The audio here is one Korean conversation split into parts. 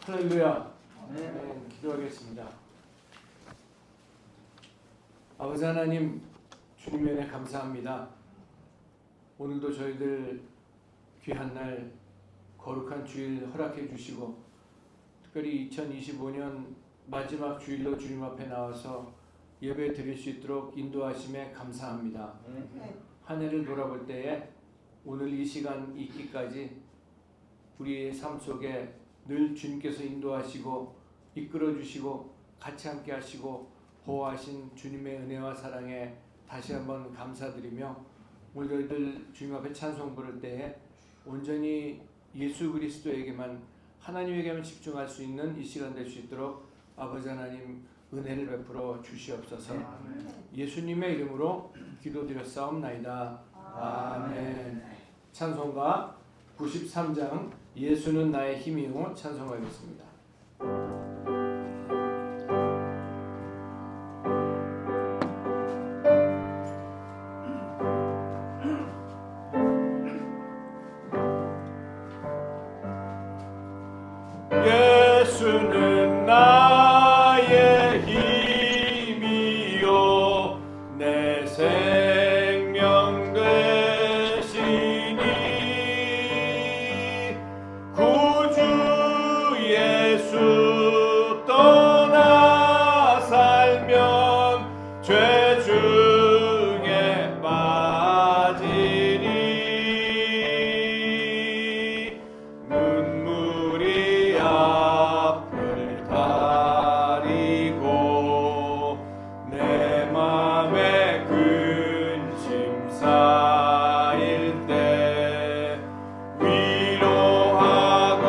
할렐루야. 네, 기도하겠습니다. 아버지 하나님, 주님의 은혜 감사합니다. 오늘도 저희들 귀한 날 거룩한 주일 허락해 주시고, 특별히 2025년 마지막 주일로 주님 앞에 나와서 예배 드릴 수 있도록 인도하심에 감사합니다. 한 해를 돌아볼 때에 오늘 이 시간 있기까지 우리의 삶 속에 늘 주님께서 인도하시고 이끌어 주시고 같이 함께 하시고 보호하신 주님의 은혜와 사랑에 다시 한번 감사드리며, 오늘 저희들 주님 앞에 찬송 부를 때에 온전히 예수 그리스도에게만, 하나님에게만 집중할 수 있는 이 시간 될 수 있도록 아버지 하나님 은혜를 베풀어 주시옵소서. 예수님의 이름으로 기도드렸사옵나이다. 아멘. 찬송가 93장 예수는 나의 힘이요 찬송하겠습니다. 예수는 나의 힘이요 내 생명 되시니, 구주 예수 떠나 살면 죄 중에 빠지니, 눈물이 앞을 가리고 내 맘에 근심 쌓일 때 위로하고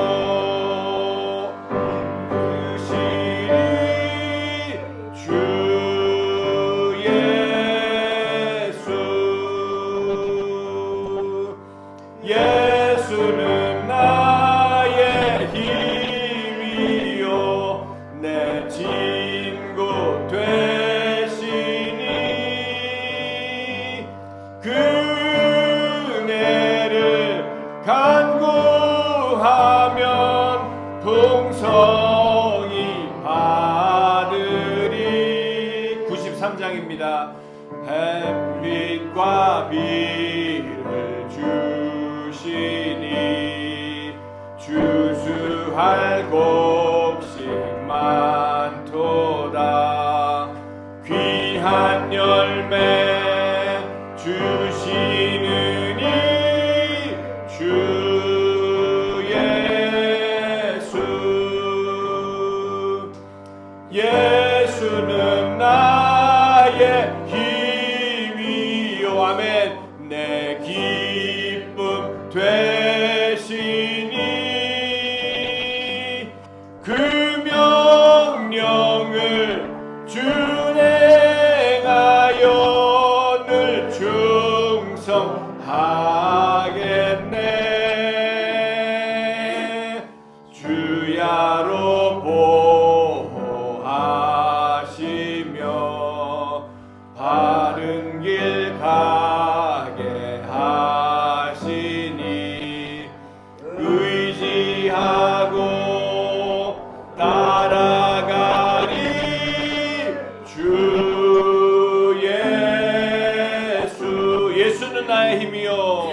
힘주시니 주 예수. 예수는 나의 힘이요 내 친구 되시니, 그네를 간구하면 풍성히 받으리. 93장입니다. 햇빛과 비를 주시니 주수할 곡식 많도다. 귀한 열매 주시느니 주 예수. 예수는 나의 힘이요 아멘 내 기쁨 되시니, 그 명령을 준행하여 늘 충성하겠네. 주야로 보호하시며 바른 길 가게 하시니, 의지하고 따라가리 주 예수. 예수는 나의 힘이요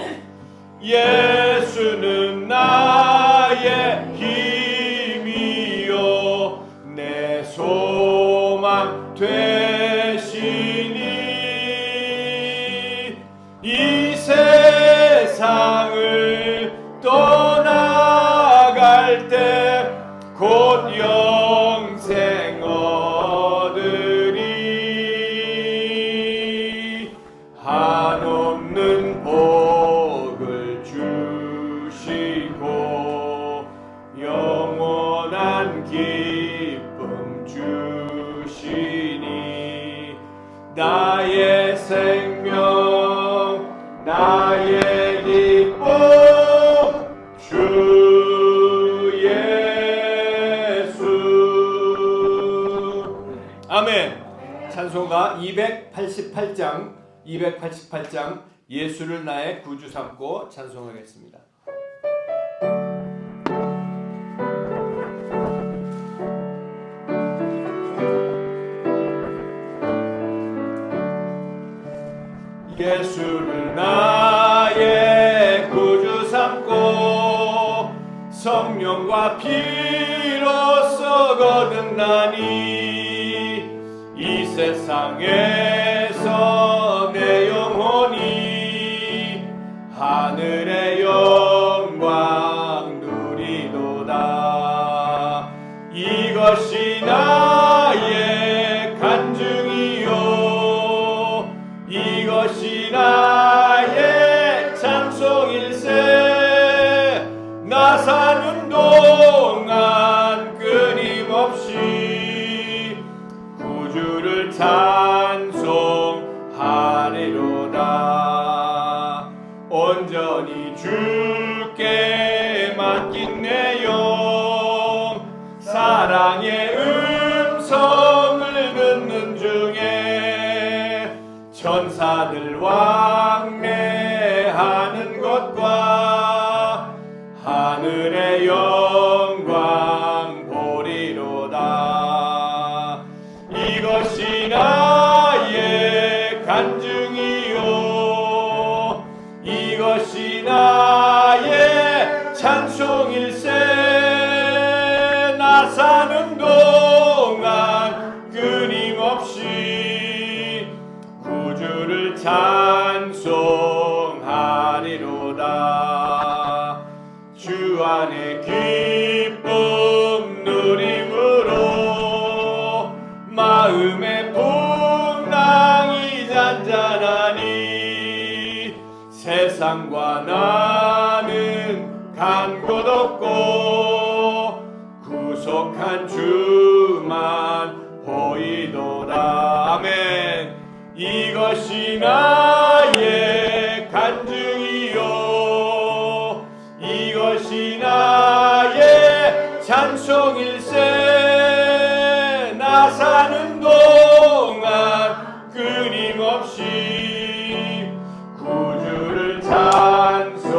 예수는 나의 힘이요 내 소망 되시니, 이 세상을 떠나갈 때 곧 영생 얻으리. 한없는 복을 주시고 영원한 기쁨 주시니, 나의 생명 나의 기쁨 주 예수. 아멘. 찬송가 288장 예수를 나의 구주 삼고 찬송하겠습니다. 성령과 피로써 거듭나니 이 세상에서 내 영혼이 하늘의 영광 누리도다. 이것이 나의 간증이요 이것이 나의 찬송일세. 나 사는 동안 끊임없이 구주를 찬송하리로다. 온전히 주께 맡긴 내 영 사랑의 음성을 듣는 중에 천사들 왕래하는 것과 하늘의 영광 보리로다. 이것이 나의 간증이요 이것이 나의 찬송일세. 나 사는 동안 끊임없이 구주를 찬송하리로다. 주 안에 기쁨 누림으로 마음의 풍랑이 잔잔하니 세상과 나는 간 곳 없고 구속한 주만 보이도다. 아멘. 이것이 나의 간증이요 이것이 나의 찬송일세. 나 사는 동안 끊임없이 구주를 찬송하리로다.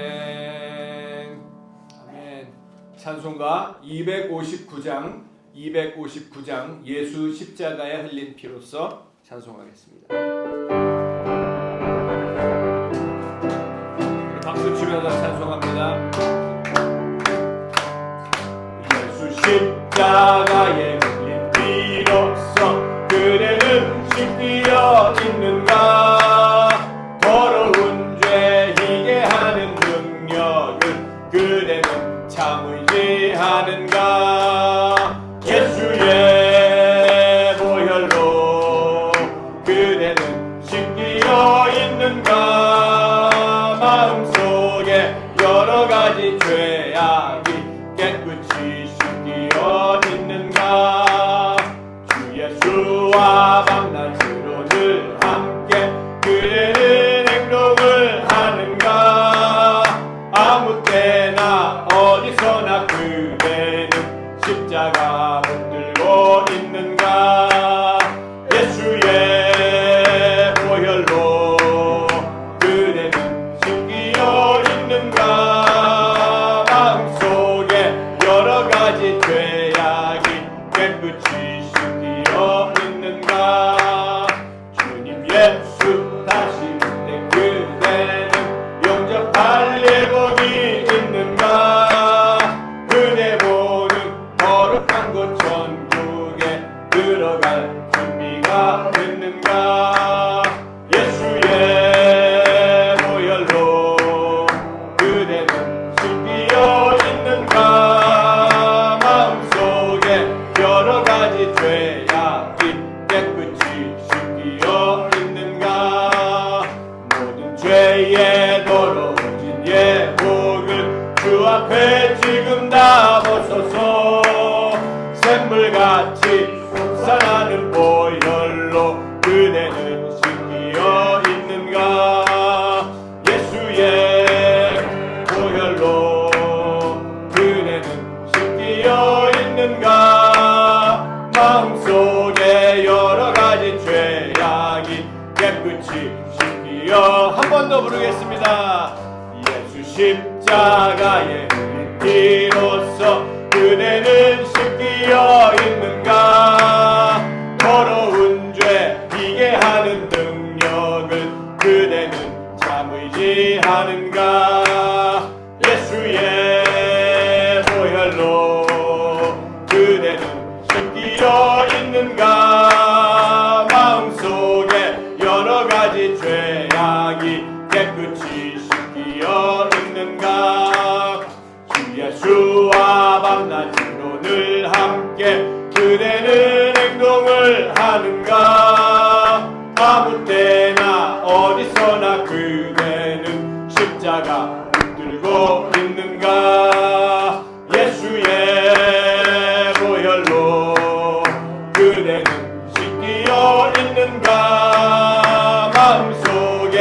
아멘. 아멘. 찬송가 259장 예수 십자가에 흘린 피로써 찬송하겠습니다. 박수 치면서 찬송합니다. 예수 십자가에 흘린 피로써 그대는 씻기어 있는가. 더러운 죄 희게 하는 능력을 그대는 참 의지하는가. 예수의 보혈로 그대는 씻기어 있는가. 마음속에 여러가지 죄악이 깨끗이 씻기어 있는가. 주 예수와 밤낮으로 늘 함께 그대는 행동을 하는가. 아무 때나 어디서나 그대는 십자가 붙들고 있는가. 예수의 보혈로 그대는 씻기어 있는가. 마음속에 여러가지 죄악이 깨끗이 씻기어 있는가. 주님 예수 다시 올 때 그대는 영접할 예복이 있는가. 그대 보는 거룩한 곳 천국에 들어갈 준비가 됐는가. 예수의 보혈로 그대는 씻기어 있는가. 마음속에 여러가지 죄악이 깨끗이 씻기어 있는가. 모든 죄에 더러워진 예복을 주 앞에 지금 다 벗어서 샘물같이 솟아나는 보혈로 그대는 씻기어 있는가. 예수의 보혈로 그대는 씻기어 있는가. 마음속에 여러가지 죄악이 깨끗이 씻기어. 한 번 더 부르겠습니다. 예수 십자가에 흘린 피로써 그대는 씻기어 있는가. 더러운 죄 이게 하는 능력을 그대는 참 의지하는가. 예수의 보혈로 그대는 씻기어 있는가. 마음속에 여러 가지 죄악이 깨끗이 씻기어 있는가. 주 예수와 밤낮으로 늘 함께 그대는 행동을 하는가. 아무 때나 어디서나 그대는 십자가 붙들고 있는가. 예수의 보혈로 그대는 씻기어 있는가. 마음속에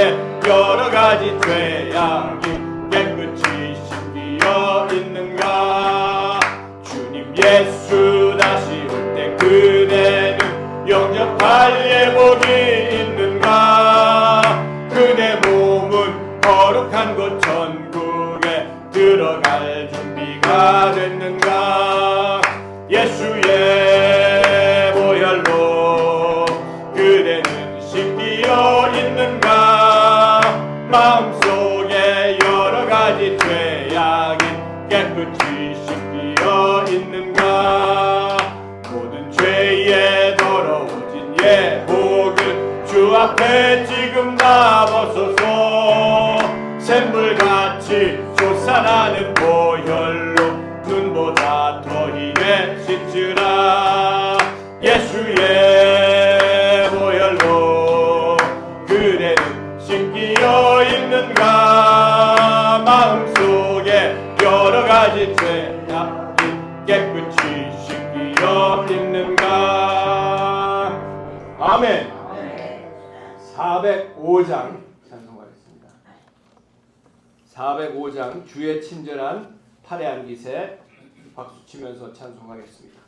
여러 가지 죄악이 깨끗이 씻기어 있는가. 주님 예수 다시 올 때 그대는 영접할 예복이 있는가. 그대 몸은 거룩한 곳 천국에 들어갈 준비가 됐는가. 예수의 보혈로 그대는 씻기어 있는가. 마음속에 여러 가지 죄악이 깨끗이 씻기어 있는가. 모든 죄에 더러워진 예복을 주 앞에 지금 다 벗어서 샘물같이 솟아나는 보혈로 눈보다 더 희게 씻으라. 예수의 보혈로 그대는 씻기어 있는가. 마음속에 여러 가지 죄악이 깨끗이 씻기어 있는가. 아멘. 405장 찬송하겠습니다. 405장 주의 친절한 팔의 안깃에 박수 치면서 찬송하겠습니다.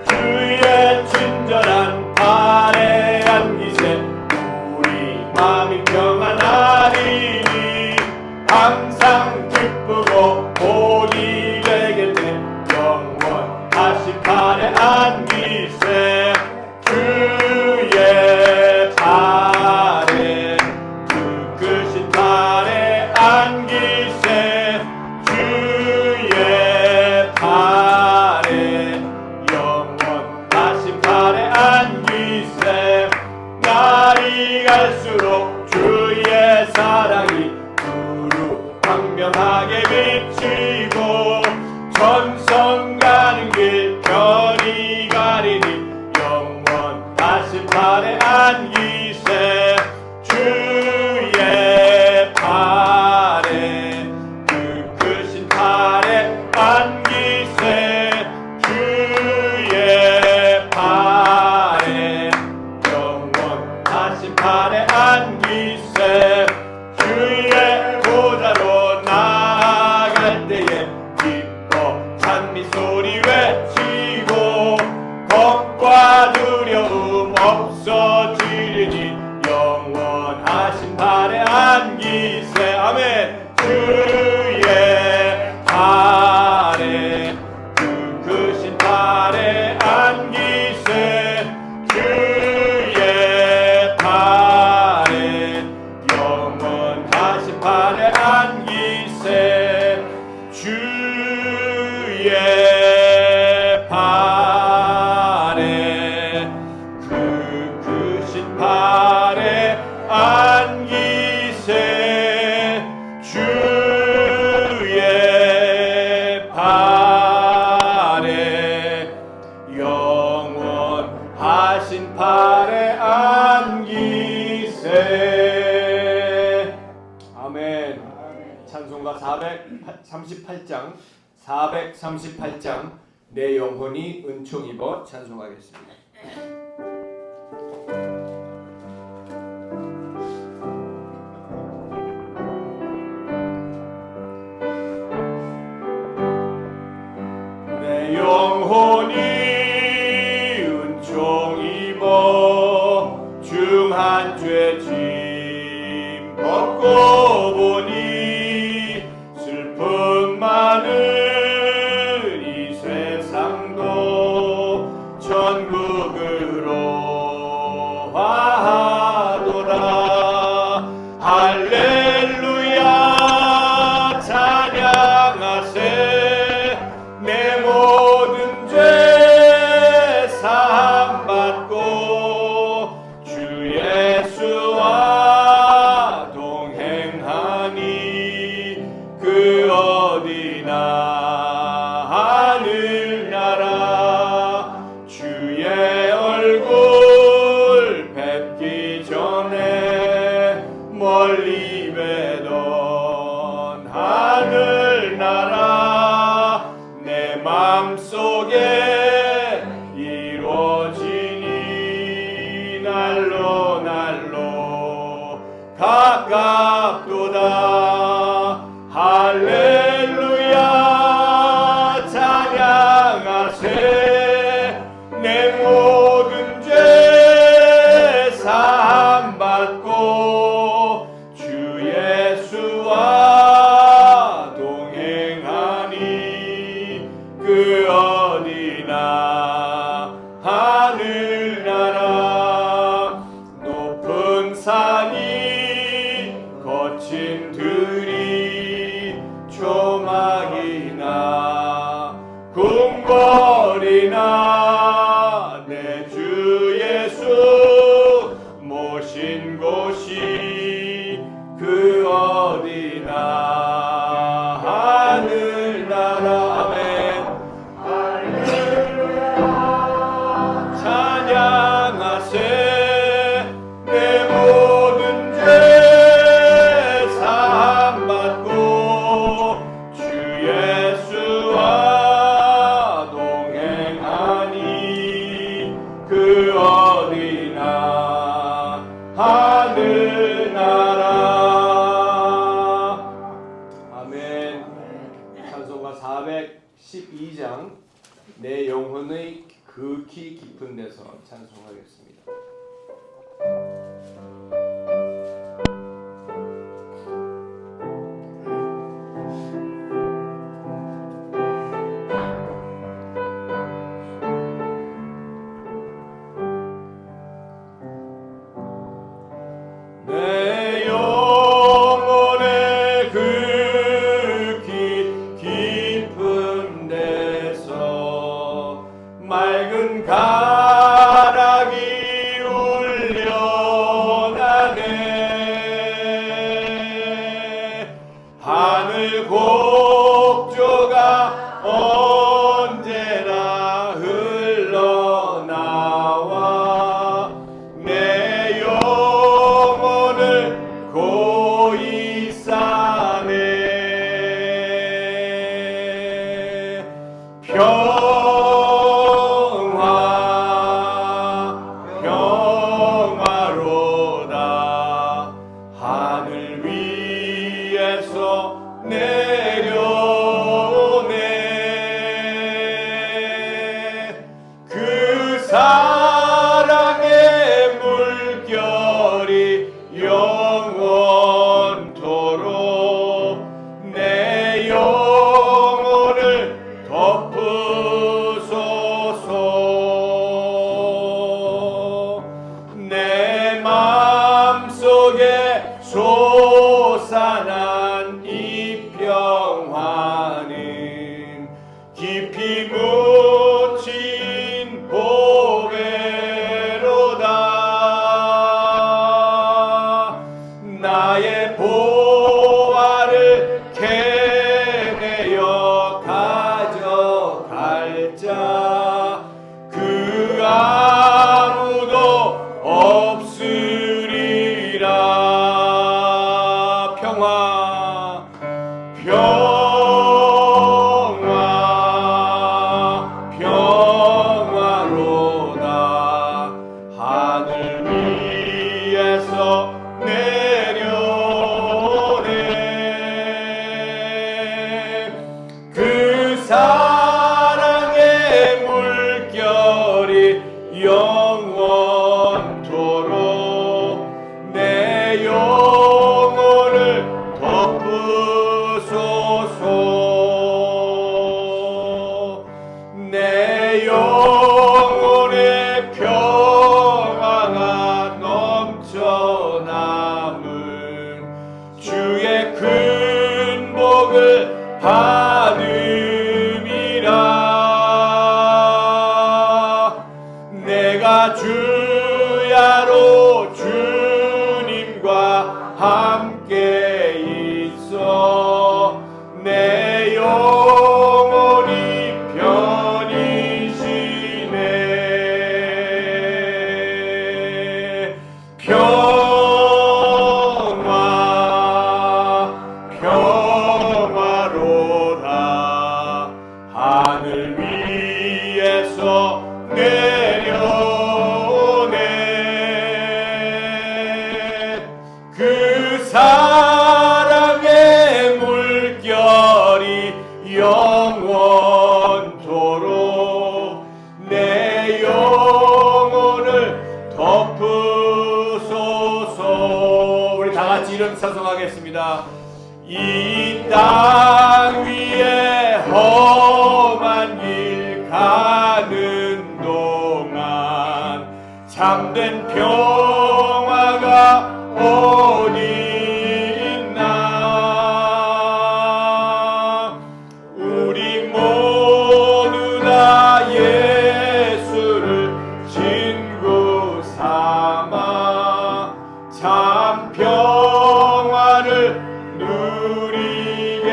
주의 친절한 팔의 안깃에 우리 마음이 평안하리니 항상 기쁘고 복이 되겠네. 영원하신 팔의 안깃에 주의 팔에 주 크신 팔의 안깃에 주의 팔에 영원하신 팔의 안깃에 날이 갈수록 주의 사랑이 두루 광명하게 비치고 전성 가는 길 별이 가리니 영원하신 팔의 안깃에 주의 팔에 그 크신 팔의 안깃에 주의 팔에 영원하신 팔의 안깃에 주의 보좌로 나아갈 때에 기뻐 찬미 소리 외치고 겁과 두려움 없어지리니 영원하신 팔의 안깃에 아멘. 주의 팔에 그 크신 팔의 안깃에 주의 팔에 영원하신 팔의 안깃에 주의 팔에 그 크신 팔의 안깃에 주의 팔에 영원하신 팔의 안깃에 아멘. 찬송가 438장 내 영혼이 은총 입어 찬송하겠습니다. 내 영혼이 은총 입어 중한 죄짐 벗고 보니 하늘나라 주의 얼굴 뵙기 전에 멀리 뵈던 하늘나라 내 맘속에 이루어지니 날로 날로 가깝도다. 할렐루야 찬양하세. 내 모든 죄 사함받고 주 예수와 동행하니 그 어디나 하늘나라 높은 산이 거친 들이 조막이나 궁궐이나 내 주 예수 모신 곳이 그 어디나 하늘나라. 아멘. 할렐루야 찬양하세. 내 모든 죄 사함받고 주 예수와 동행하니 그 어디나 하늘나라. 아멘. 찬송가 412장 내 영혼의 극히 깊은 데서 찬송하겠습니다. 내 영혼의 극히 깊은 데서 맑은 가락이 울려나네. 하늘 곡조가 언제나 흘러나와 내 영혼을 고이 싸네. 평화로다. 하늘 위에서 내려오네. 그 사랑의 물결이 영원토록 내 영혼을 덮으소서. 내 맘속에 솟아난 이 평화는 깊이 묻힌 보배로다. 나의 보화를 캐내어 가져갈 자 그 아무도 없으리라. 평화로다. 하늘 위에서 내려오네. 그 사랑의 물결이 영원토록 내 영혼을 덮으소서. 내 영혼의 평화가 넘쳐남은 주의 큰 복을 받음이라. 내가 주야로 주님과 함께 있어 내 영혼을 찬송하겠습니다. 이 땅 위에 험한 길 가는 동안 참된 평화가 어디 있나. 우리 모두 다 예수를 친구 삼아 참 평화를 누리겠네.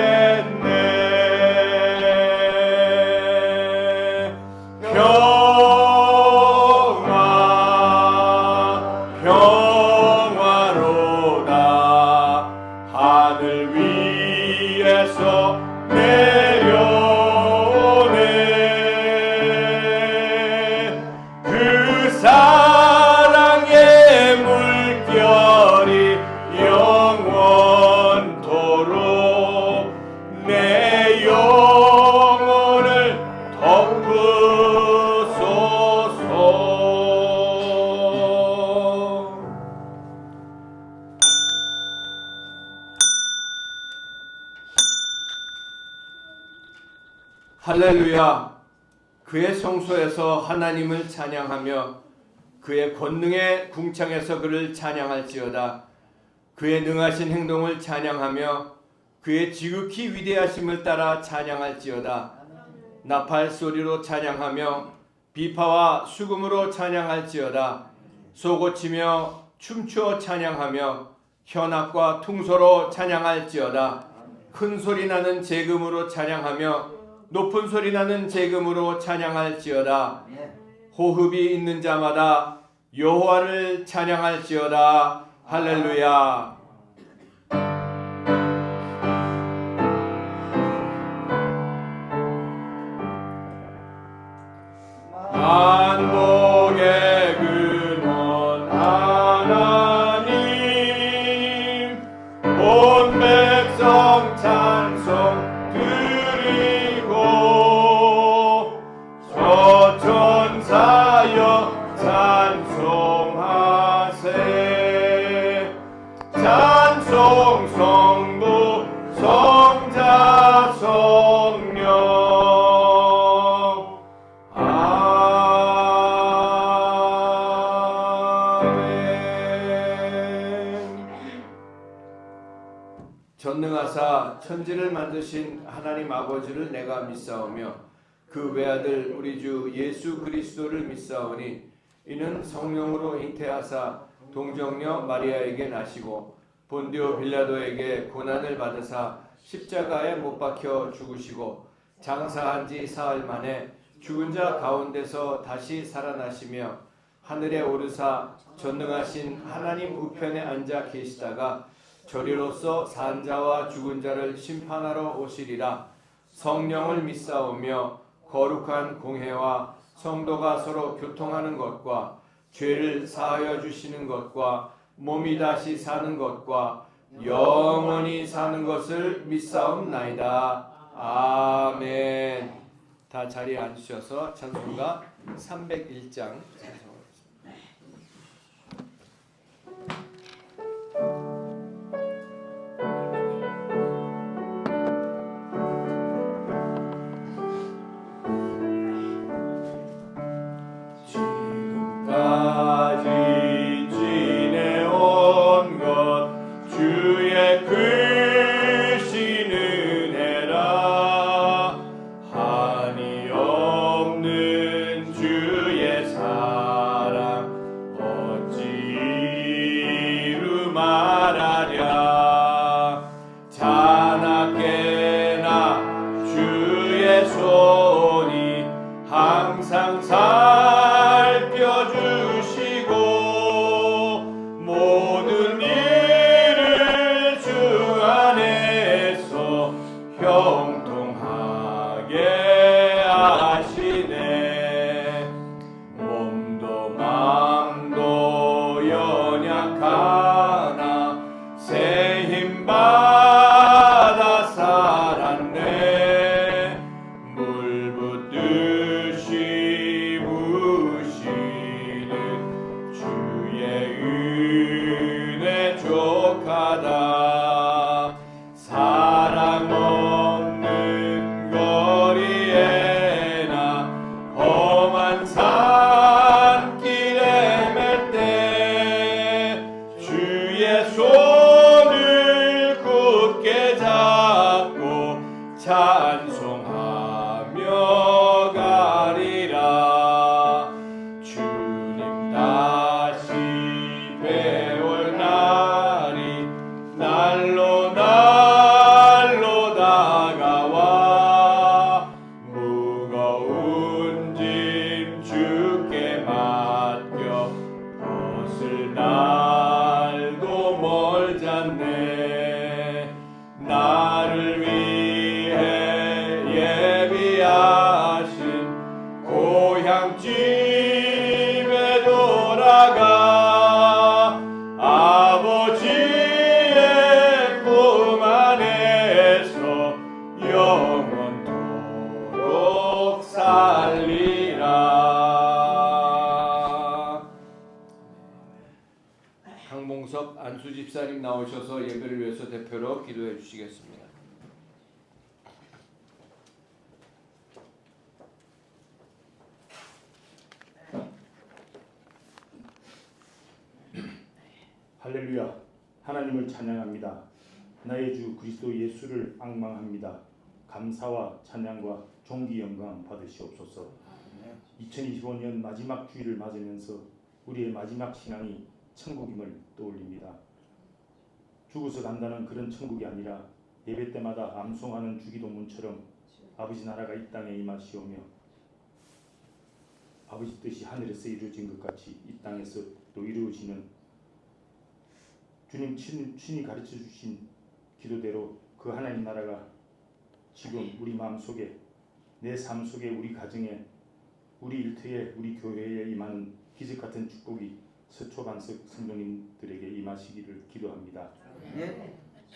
평화로다. 하늘 위에서 내려오네. 그 사랑의 물결이 영원토록 내 영혼을 덮으소서. 할렐루야. 그의 성소에서 하나님을 찬양하며 그의 권능의 궁창에서 그를 찬양할지어다. 그의 능하신 행동을 찬양하며 그의 지극히 위대하심을 따라 찬양할지어다. 나팔 소리로 찬양하며 비파와 수금으로 찬양할지어다. 소고치며 춤추어 찬양하며 현악과 퉁소로 찬양할지어다. 큰 소리 나는 재금으로 찬양하며 높은 소리 나는 재금으로 찬양할지어다. 호흡이 있는 자마다 여호와를 찬양할지어다. 할렐루야. 만복의 근원 하나님, 온 백성 찬송 드리고 서천사여 찬송하세. 찬송 성부 성자 성령. 전능하사 천지를 만드신 하나님 아버지를 내가 믿사오며 그 외아들 우리 주 예수 그리스도를 믿사오니 이는 성령으로 잉태하사 동정녀 마리아에게 나시고 본디오 빌라도에게 고난을 받으사 십자가에 못 박혀 죽으시고 장사한 지 사흘 만에 죽은 자 가운데서 다시 살아나시며 하늘에 오르사 전능하신 하나님 우편에 앉아 계시다가 저리로서 산 자와 죽은 자를 심판하러 오시리라. 성령을 믿사오며 거룩한 공회와 성도가 서로 교통하는 것과 죄를 사하여 주시는 것과 몸이 다시 사는 것과 영원히 사는 것을 믿사옵나이다. 아멘. 다 자리에 앉으셔서 찬송가 301장 찬송하겠습니다. 지금까지 지내온 것 주의 크신 은혜라. 한이 없는 주의 사랑 어찌 이루 말하랴. 자나깨나 주의 손이 항상 살펴주시고 모든 일을 주 안에서 형통하게 하시네. 몸도 마음도 연약하나 새 힘 받아 살았네. 물 붓듯이 부시는 주의 은혜 족하다. 집사님 나오셔서 예배를 위해서 대표로 기도해 주시겠습니다. 할렐루야. 하나님을 찬양합니다. 나의 주 그리스도 예수를 앙망합니다. 감사와 찬양과 존귀 영광 받으시옵소서. 2025년 마지막 주일을 맞으면서 우리의 마지막 신앙이 천국임을 떠올립니다. 죽어서 간다는 그런 천국이 아니라 예배 때마다 암송하는 주기도문처럼 아버지 나라가 이 땅에 임하시오며 아버지 뜻이 하늘에서 이루어진 것 같이 이 땅에서 또 이루어지는 주님 친히 가르쳐 주신 기도대로 그 하나님 나라가 지금 우리 마음속에, 내 삶 속에, 우리 가정에, 우리 일터에, 우리 교회에 임하는 기적 같은 축복이 서초반석 성도님들에게 임하시기를 기도합니다.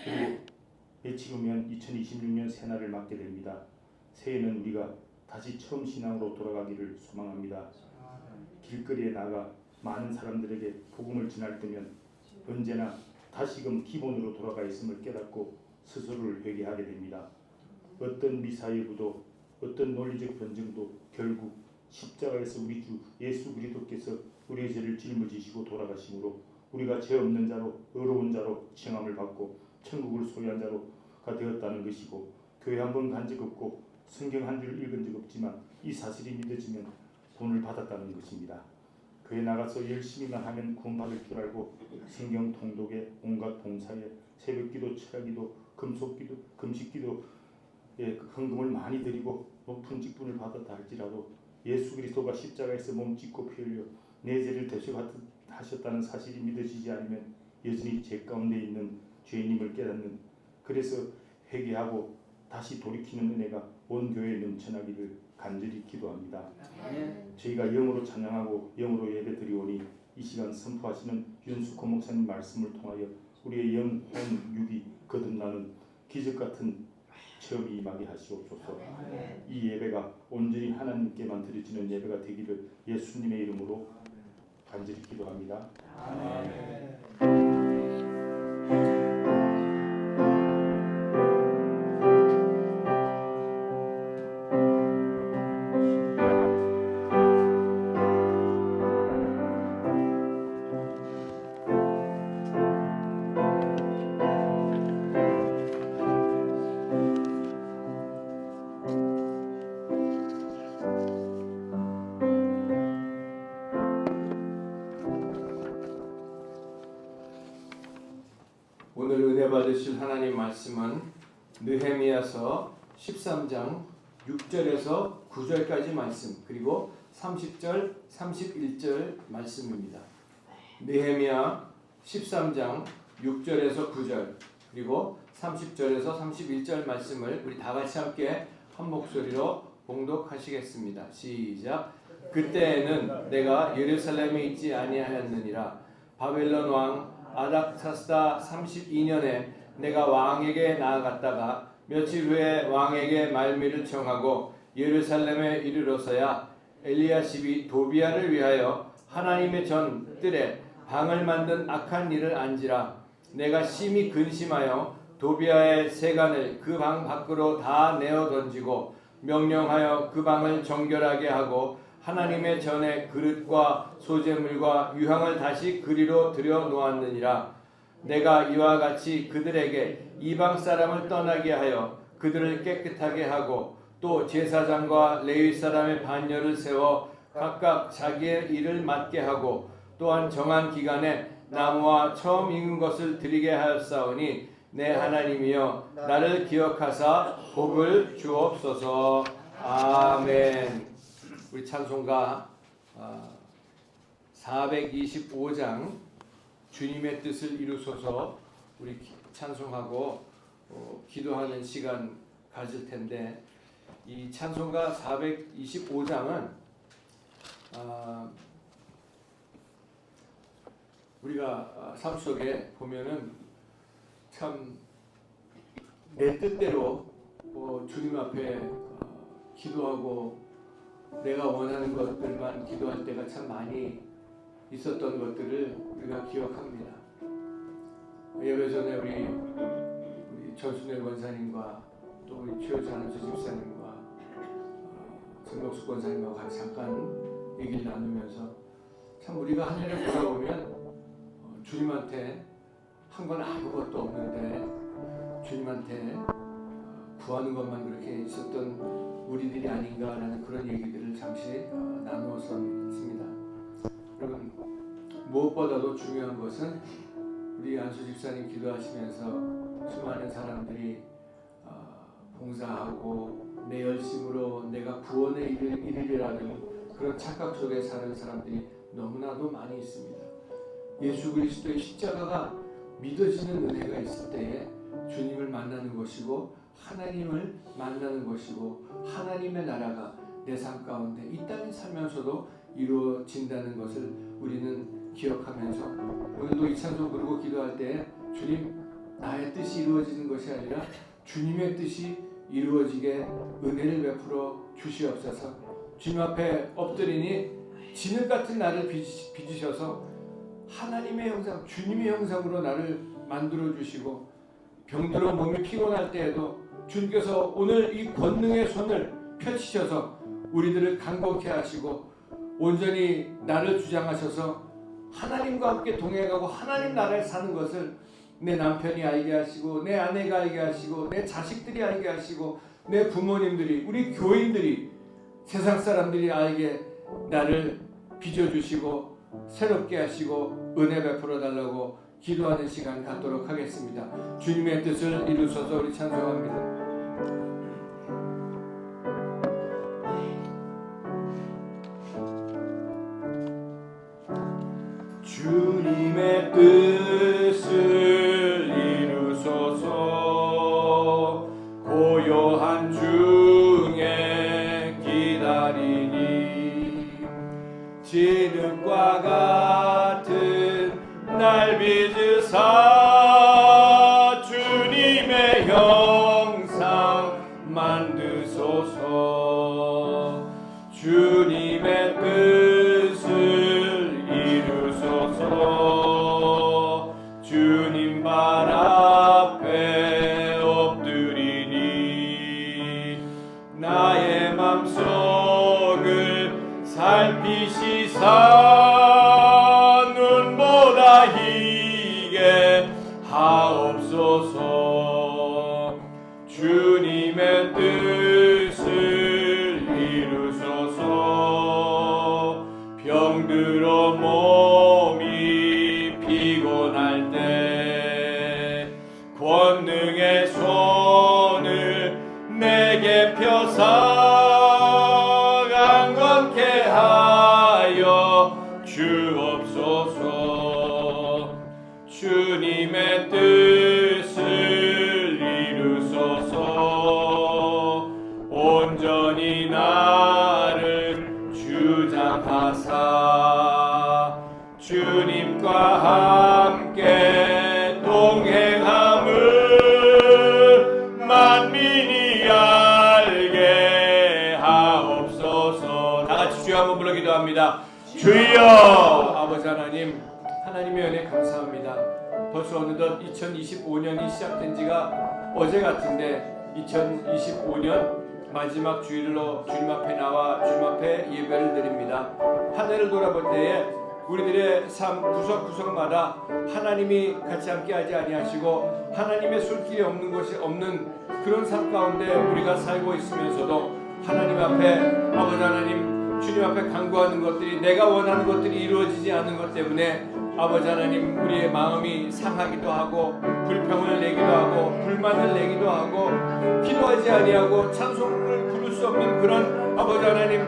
그리고 외치면 2026년 새날을 맞게 됩니다. 새해는 우리가 다시 처음 신앙으로 돌아가기를 소망합니다. 길거리에 나가 많은 사람들에게 복음을 전할 때면 언제나 다시금 기본으로 돌아가 있음을 깨닫고 스스로를 회개하게 됩니다. 어떤 미사일구도 어떤 논리적 변증도 결국 십자가에서 우리 주 예수 그리스도께서 우리의 죄를 짊어지시고 돌아가심으로 우리가 죄 없는 자로 의로운 자로 칭함을 받고 천국을 소유한 자로가 되었다는 것이고, 교회 한 번 간 적 없고 성경 한 줄 읽은 적 없지만 이 사실이 믿어지면 본을 받았다는 것입니다. 교회 나가서 열심히만 하면 구원받을 줄 알고 성경 통독에 온갖 봉사에 새벽기도, 철야기도, 금속기도, 금식기도에 헌금을 많이 드리고 높은 직분을 받았다 할지라도 예수 그리스도가 십자가에서 몸 찢고 피 흘려 내 죄를 대속하셨다는 사실이 믿어지지 않으면 여전히 죄 가운데 있는 죄인임을 깨닫는, 그래서 회개하고 다시 돌이키는 은혜가 온 교회에 넘쳐나기를 간절히 기도합니다. 저희가 영으로 찬양하고 영으로 예배 드리오니 이 시간 선포하시는 윤숙호 목사님 말씀을 통하여 우리의 영혼 육이 거듭나는 기적 같은 체험이 임하게 하시옵소서. 이 예배가 온전히 하나님께만 드려지는 예배가 되기를 예수님의 이름으로 간절히 기도합니다. 오늘 은혜 받으실 하나님 말씀은 느헤미야서 13장 6절에서 9절까지 말씀, 그리고 30절, 31절 말씀입니다. 느헤미야 13장 6절에서 9절, 그리고 30절에서 31절 말씀을 우리 다 같이 함께 한 목소리로 봉독하시겠습니다. 시작. 그때에는 내가 예루살렘에 있지 아니하였느니라. 바벨론 왕 아닥사스다 32년에 내가 왕에게 나아갔다가 며칠 후에 왕에게 말미를 청하고 예루살렘에 이르러서야 엘리야십이 도비야를 위하여 하나님의 전 뜰에 방을 만든 악한 일을 안지라. 내가 심히 근심하여 도비야의 세간을 그 방 밖으로 다 내어 던지고 명령하여 그 방을 정결하게 하고 하나님의 전에 그릇과 소재물과 유향을 다시 그리로 들여 놓았느니라. 내가 이와 같이 그들에게 이방 사람을 떠나게 하여 그들을 깨끗하게 하고 또 제사장과 레위 사람의 반열을 세워 각각 자기의 일을 맡게 하고 또한 정한 기간에 나무와 처음 익은 것을 드리게 하였사오니 내 하나님이여 나를 기억하사 복을 주옵소서. 아멘. 우리 찬송가 425장 주님의 뜻을 이루소서 우리 찬송하고 기도하는 시간 가질 텐데, 이 찬송가 425장은 우리가 삶 속에 보면은 참 내 뜻대로 주님 앞에 기도하고 내가 원하는 것들만 기도할 때가 참 많이 있었던 것들을 우리가 기억합니다. 예배 전에 우리 전순일 권사님과 또 우리 최효자 안수 집사님과 정명숙 권사님하고 같이 잠깐 얘기를 나누면서 참 우리가 한 해를 돌아보면 주님한테 한 건 아무것도 없는데 주님한테 구하는 것만 그렇게 있었던 우리들이 아닌가라는 그런 얘기들을 잠시 나누었습니다. 여러분, 무엇보다도 중요한 것은 우리 안수 집사님 기도하시면서 수많은 사람들이 봉사하고 내 열심으로 내가 구원에 이르리라는 그런 착각 속에 사는 사람들이 너무나도 많이 있습니다. 예수 그리스도의 십자가가 믿어지는 은혜가 있을 때에 주님을 만나는 것이고 하나님을 만나는 것이고 하나님의 나라가 내 삶 가운데 이 땅에 살면서도 이루어진다는 것을 우리는 기억하면서 오늘도 이 찬송 부르고 기도할 때 주님, 나의 뜻이 이루어지는 것이 아니라 주님의 뜻이 이루어지게 은혜를 베풀어 주시옵소서. 주님 앞에 엎드리니 진흙 같은 나를 빚으셔서 하나님의 형상, 주님의 형상으로 나를 만들어 주시고 병들어 몸이 피곤할 때에도 주님께서 오늘 이 권능의 손을 펼치셔서 우리들을 강건케 하시고 온전히 나를 주장하셔서 하나님과 함께 동행하고 하나님 나라에 사는 것을 내 남편이 알게 하시고 내 아내가 알게 하시고 내 자식들이 알게 하시고 내 부모님들이 우리 교인들이 세상 사람들이 알게 나를 빚어주시고 새롭게 하시고 은혜 베풀어 달라고 기도하는 시간 갖도록 하겠습니다. 주님의 뜻을 이루소서. 우리 찬송합니다. 주님의 뜻을 이루소서. 고요한 중에 기다리니 진흙과 같은 날 빚으사 주님의 형상 만드소서. 주님의 뜻을 이루소서. 주님 발 앞에 엎드리니 나의 맘속을 살피시사 눈보다 희게 하옵소서. 주님의 뜻을 이루소서. 병들어 몸이 피곤할 때 권능의 손을 내게 펴사 강건케 하여 주옵소서. 주님의 뜻을 이루소서. 온전히 나를 주장하사 주님과 함께 동행함을 만민이 알게 하옵소서. 다같이 주여 한번 불러 기도합니다. 주여. 아버지 하나님, 하나님의 은혜 감사합니다. 벌써 어느덧 2025년이 시작된 지가 어제 같은데 2025년 마지막 주일로 주님 앞에 나와 주님 앞에 예배를 드립니다. 한 해를 돌아볼 때에 우리들의 삶 구석구석마다 하나님이 같이 함께하지 아니하시고 하나님의 손길이 없는 것이 없는 그런 삶 가운데 우리가 살고 있으면서도 하나님 앞에 아버지 하나님 주님 앞에 간구하는 것들이 내가 원하는 것들이 이루어지지 않는 것 때문에 아버지 하나님 우리의 마음이 상하기도 하고 불평을 내기도 하고 불만을 내기도 하고 기도하지 아니하고 찬송을 부를 수 없는 그런 아버지 하나님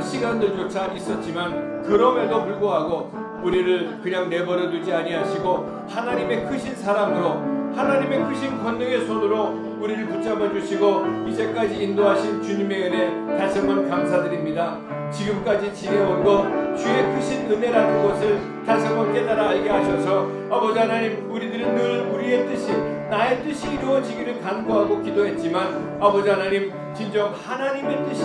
시간들조차 있었지만 그럼에도 불구하고 우리를 그냥 내버려 두지 아니하시고 하나님의 크신 사랑으로 하나님의 크신 권능의 손으로 우리를 붙잡아 주시고 이제까지 인도하신 주님의 은혜 다시 한번 감사드립니다. 지금까지 지내온 것 주의 크신 은혜라는 것을 다시 한번 깨달아 알게 하셔서 아버지 하나님 우리들은 늘 우리의 뜻이 나의 뜻이 이루어지기를 간구하고 기도했지만 아버지 하나님 진정 하나님의 뜻이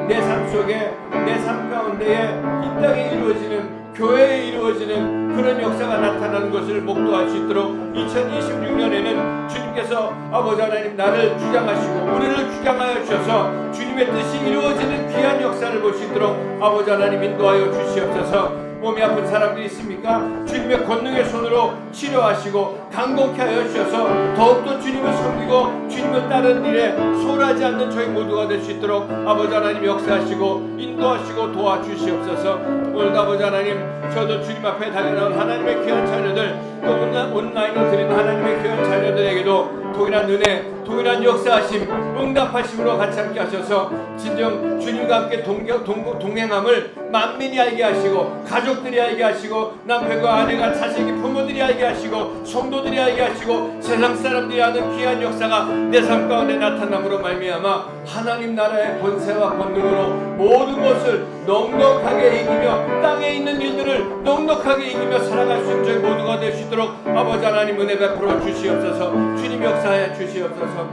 내 삶 속에 내 삶 가운데에 이 땅에 이루어지는 교회에 이루어지는 그런 역사가 나타나는 것을 목도할 수 있도록 2026년에는 주님께서 아버지 하나님 나를 주장하시고 우리를 주장하여 주셔서 주님의 뜻이 이루어지는 귀한 역사를 볼 수 있도록 아버지 하나님 인도하여 주시옵소서. 몸이 아픈 사람들이 있습니까? 주님의 권능의 손으로 치료하시고 강건케 하여 주셔서 더욱더 주님을 섬기고 주님을 따르는 일에 소홀하지 않는 저희 모두가 될 수 있도록 아버지 하나님 역사하시고 인도하시고 도와주시옵소서. 오늘도 아버지 하나님 저도 주님 앞에 달려나온 하나님의 귀한 자녀들 또 온라인으로 드린 하나님의 귀한 자녀들에게도 동일한 은혜 동일한 역사하심 응답하심으로 같이 함께 하셔서 진정 주님과 함께 동행함을 만민이 알게 하시고 가족들이 알게 하시고 남편과 아내가 자식이 부모들이 알게 하시고 성도들이 알게 하시고 세상 사람들이 아는 귀한 역사가 내 삶 가운데 나타남으로 말미암아 하나님 나라의 권세와 권능으로 모든 것을 넉넉하게 이기며 땅에 있는 일들을 넉넉하게 이기며 살아갈 수 있는 저희 모두가 될 수 있도록 아버지 하나님 은혜 베풀어 주시옵소서. 주님 역사해 주시옵소서.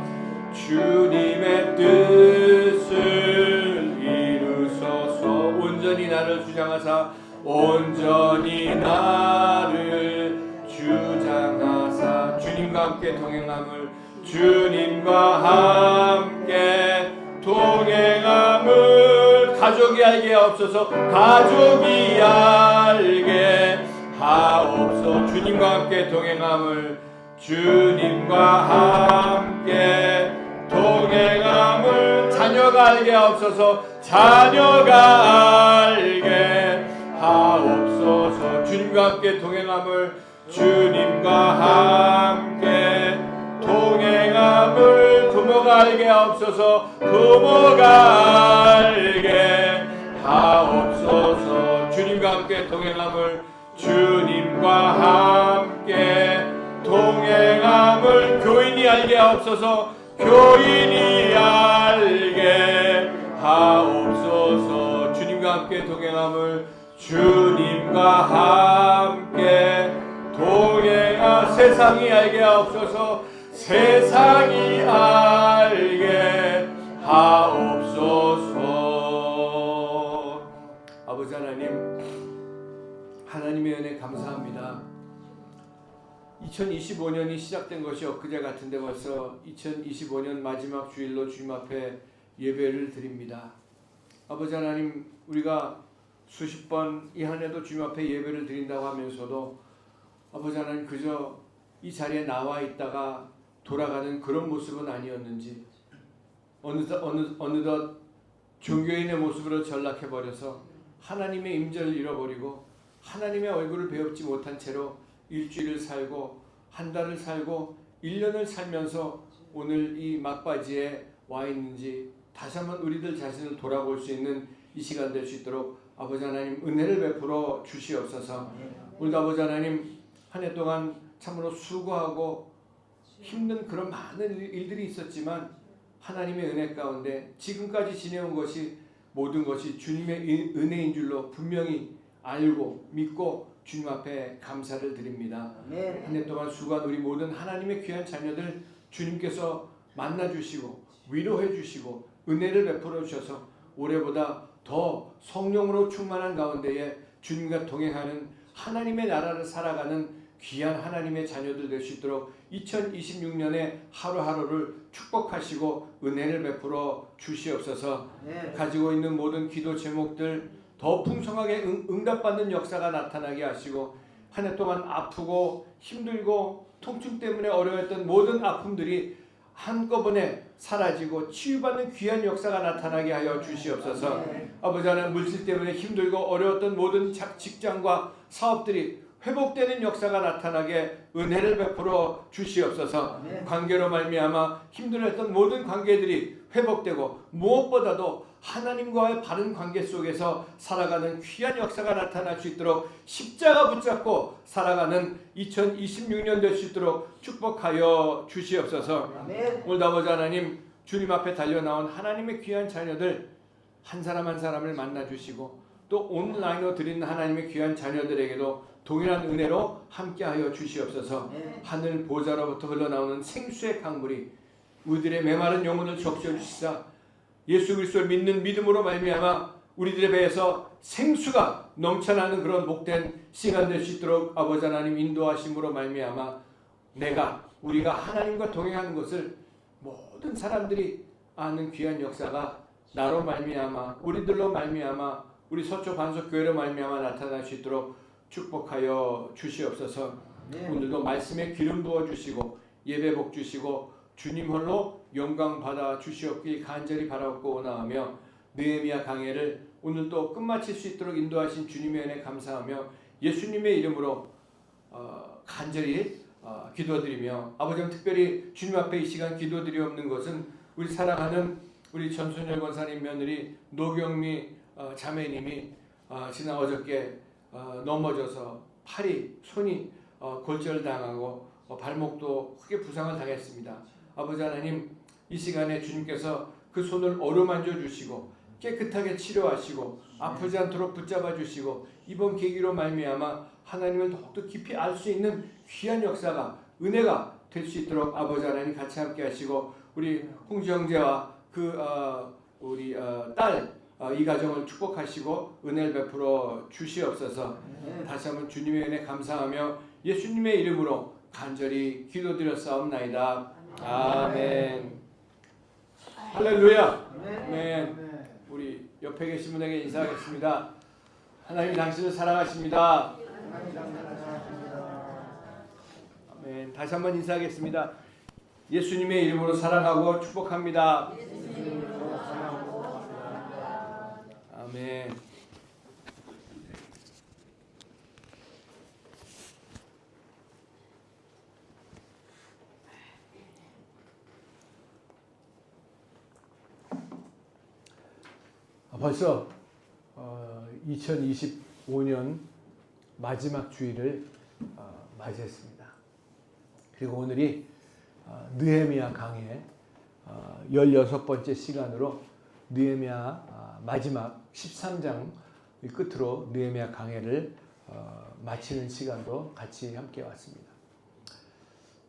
주님의 뜻을 이루소서. 온전히 나를 주장하사 온전히 나를 주장하사 주님과 함께 동행함을 주님과 함께 동행함을 가족이 알게 하옵소서. 가족이 알게 하옵소서. 주님과 함께 동행함을 주님과 함께 동행함을 자녀가 알게 하옵소서. 자녀가 알게 하옵소서. 주님과 함께 동행함을 주님과 함께 동행함을 부모가 알게 하옵소서. 부모가 알게 하옵소서. 주님과 함께 동행함을 주님과 함께 동행함을 교인이 알게 하옵소서. 교인이 알게 하옵소서. 주님과 함께 동행함을 주님과 함께 동행하 세상이 알게 하옵소서. 세상이 알게 하옵소서. 아버지 하나님, 하나님의 은혜 감사합니다. 2025년이 시작된 것이 엊그제 같은데 벌써 2025년 마지막 주일로 주님 앞에 예배를 드립니다. 아버지 하나님, 우리가 수십 번 이 한 해도 주님 앞에 예배를 드린다고 하면서도 아버지 하나님 그저 이 자리에 나와 있다가 돌아가는 그런 모습은 아니었는지 어느덧 종교인의 모습으로 전락해버려서 하나님의 임재를 잃어버리고 하나님의 얼굴을 배웁지 못한 채로 일주일을 살고 한 달을 살고 1년을 살면서 오늘 이 막바지에 와 있는지 다시 한번 우리들 자신을 돌아볼 수 있는 이 시간 될 수 있도록 아버지 하나님 은혜를 베풀어 주시옵소서. 오늘도 아버지 하나님 한 해 동안 참으로 수고하고 힘든 그런 많은 일들이 있었지만 하나님의 은혜 가운데 지금까지 지내온 것이 모든 것이 주님의 은혜인 줄로 분명히 알고 믿고 주님 앞에 감사를 드립니다. 한 해 동안 수고한 우리 모든 하나님의 귀한 자녀들 주님께서 만나주시고 위로해주시고 은혜를 베풀어 주셔서 올해보다 더 성령으로 충만한 가운데에 주님과 동행하는 하나님의 나라를 살아가는 귀한 하나님의 자녀들 될 수 있도록 2026년에 하루하루를 축복하시고 은혜를 베풀어 주시옵소서. 가지고 있는 모든 기도 제목들 더 풍성하게 응답받는 역사가 나타나게 하시고 한 해 동안 아프고 힘들고 통증 때문에 어려웠던 모든 아픔들이 한꺼번에 사라지고 치유받는 귀한 역사가 나타나게 하여 주시옵소서. 아버지 하나님, 물질 때문에 힘들고 어려웠던 모든 직장과 사업들이 회복되는 역사가 나타나게 은혜를 베풀어 주시옵소서. 관계로 말미암아 힘들었던 모든 관계들이 회복되고 무엇보다도 하나님과의 바른 관계 속에서 살아가는 귀한 역사가 나타날 수 있도록 십자가 붙잡고 살아가는 2026년 될 수 있도록 축복하여 주시옵소서. 오늘도 아버지 하나님, 주님 앞에 달려나온 하나님의 귀한 자녀들 한 사람 한 사람을 만나주시고 또 온라인으로 드리는 하나님의 귀한 자녀들에게도 동일한 은혜로 함께하여 주시옵소서. 하늘 보좌로부터 흘러나오는 생수의 강물이 우리들의 메마른 영혼을 적셔 주시사 예수 그리스도를 믿는 믿음으로 말미암아 우리들의 배에서 생수가 넘쳐나는 그런 복된 시간 될 수 있도록 아버지 하나님 인도하심으로 말미암아 우리가 하나님과 동행하는 것을 모든 사람들이 아는 귀한 역사가 나로 말미암아 우리들로 말미암아 우리 서초 반석교회로 말미암아 나타날 수 있도록 축복하여 주시옵소서. 오늘도 말씀에 기름 부어 주시고 예배 복 주시고 주님 홀로 영광 받아 주시옵길 간절히 바라옵고 원하며 느헤미야 강해를 오늘도 끝마칠 수 있도록 인도하신 주님의 은혜 감사하며 예수님의 이름으로 간절히 기도드리며 아버지 특별히 주님 앞에 이 시간 기도드리옵는 것은 우리 사랑하는 우리 전순열 권사님 며느리 노경미 자매님이 지난 어저께 넘어져서 손이 골절당하고 발목도 크게 부상을 당했습니다. 아버지 하나님 이 시간에 주님께서 그 손을 어루만져 주시고 깨끗하게 치료하시고 아프지 않도록 붙잡아 주시고 이번 계기로 말미암아 하나님을 더욱더 깊이 알 수 있는 귀한 역사가 은혜가 될 수 있도록 아버지 하나님 같이 함께 하시고 우리 홍지 형제와 우리 딸 이 가정을 축복하시고 은혜를 베풀어 주시옵소서. 다시 한번 주님의 은혜 감사하며 예수님의 이름으로 간절히 기도드렸사옵나이다. 아멘. 할렐루야. 아멘. 우리 옆에 계신 분에게 인사하겠습니다. 하나님이 당신을 사랑하십니다. 아멘. 다시 한번 인사하겠습니다. 예수님의 이름으로 사랑하고 축복합니다. 아멘. 벌써 2025년 마지막 주일을 맞이했습니다. 그리고 오늘이 느헤미야 강해 16번째 시간으로 느헤미야 마지막 13장 끝으로 느헤미야 강해를 마치는 시간도 같이 함께 왔습니다.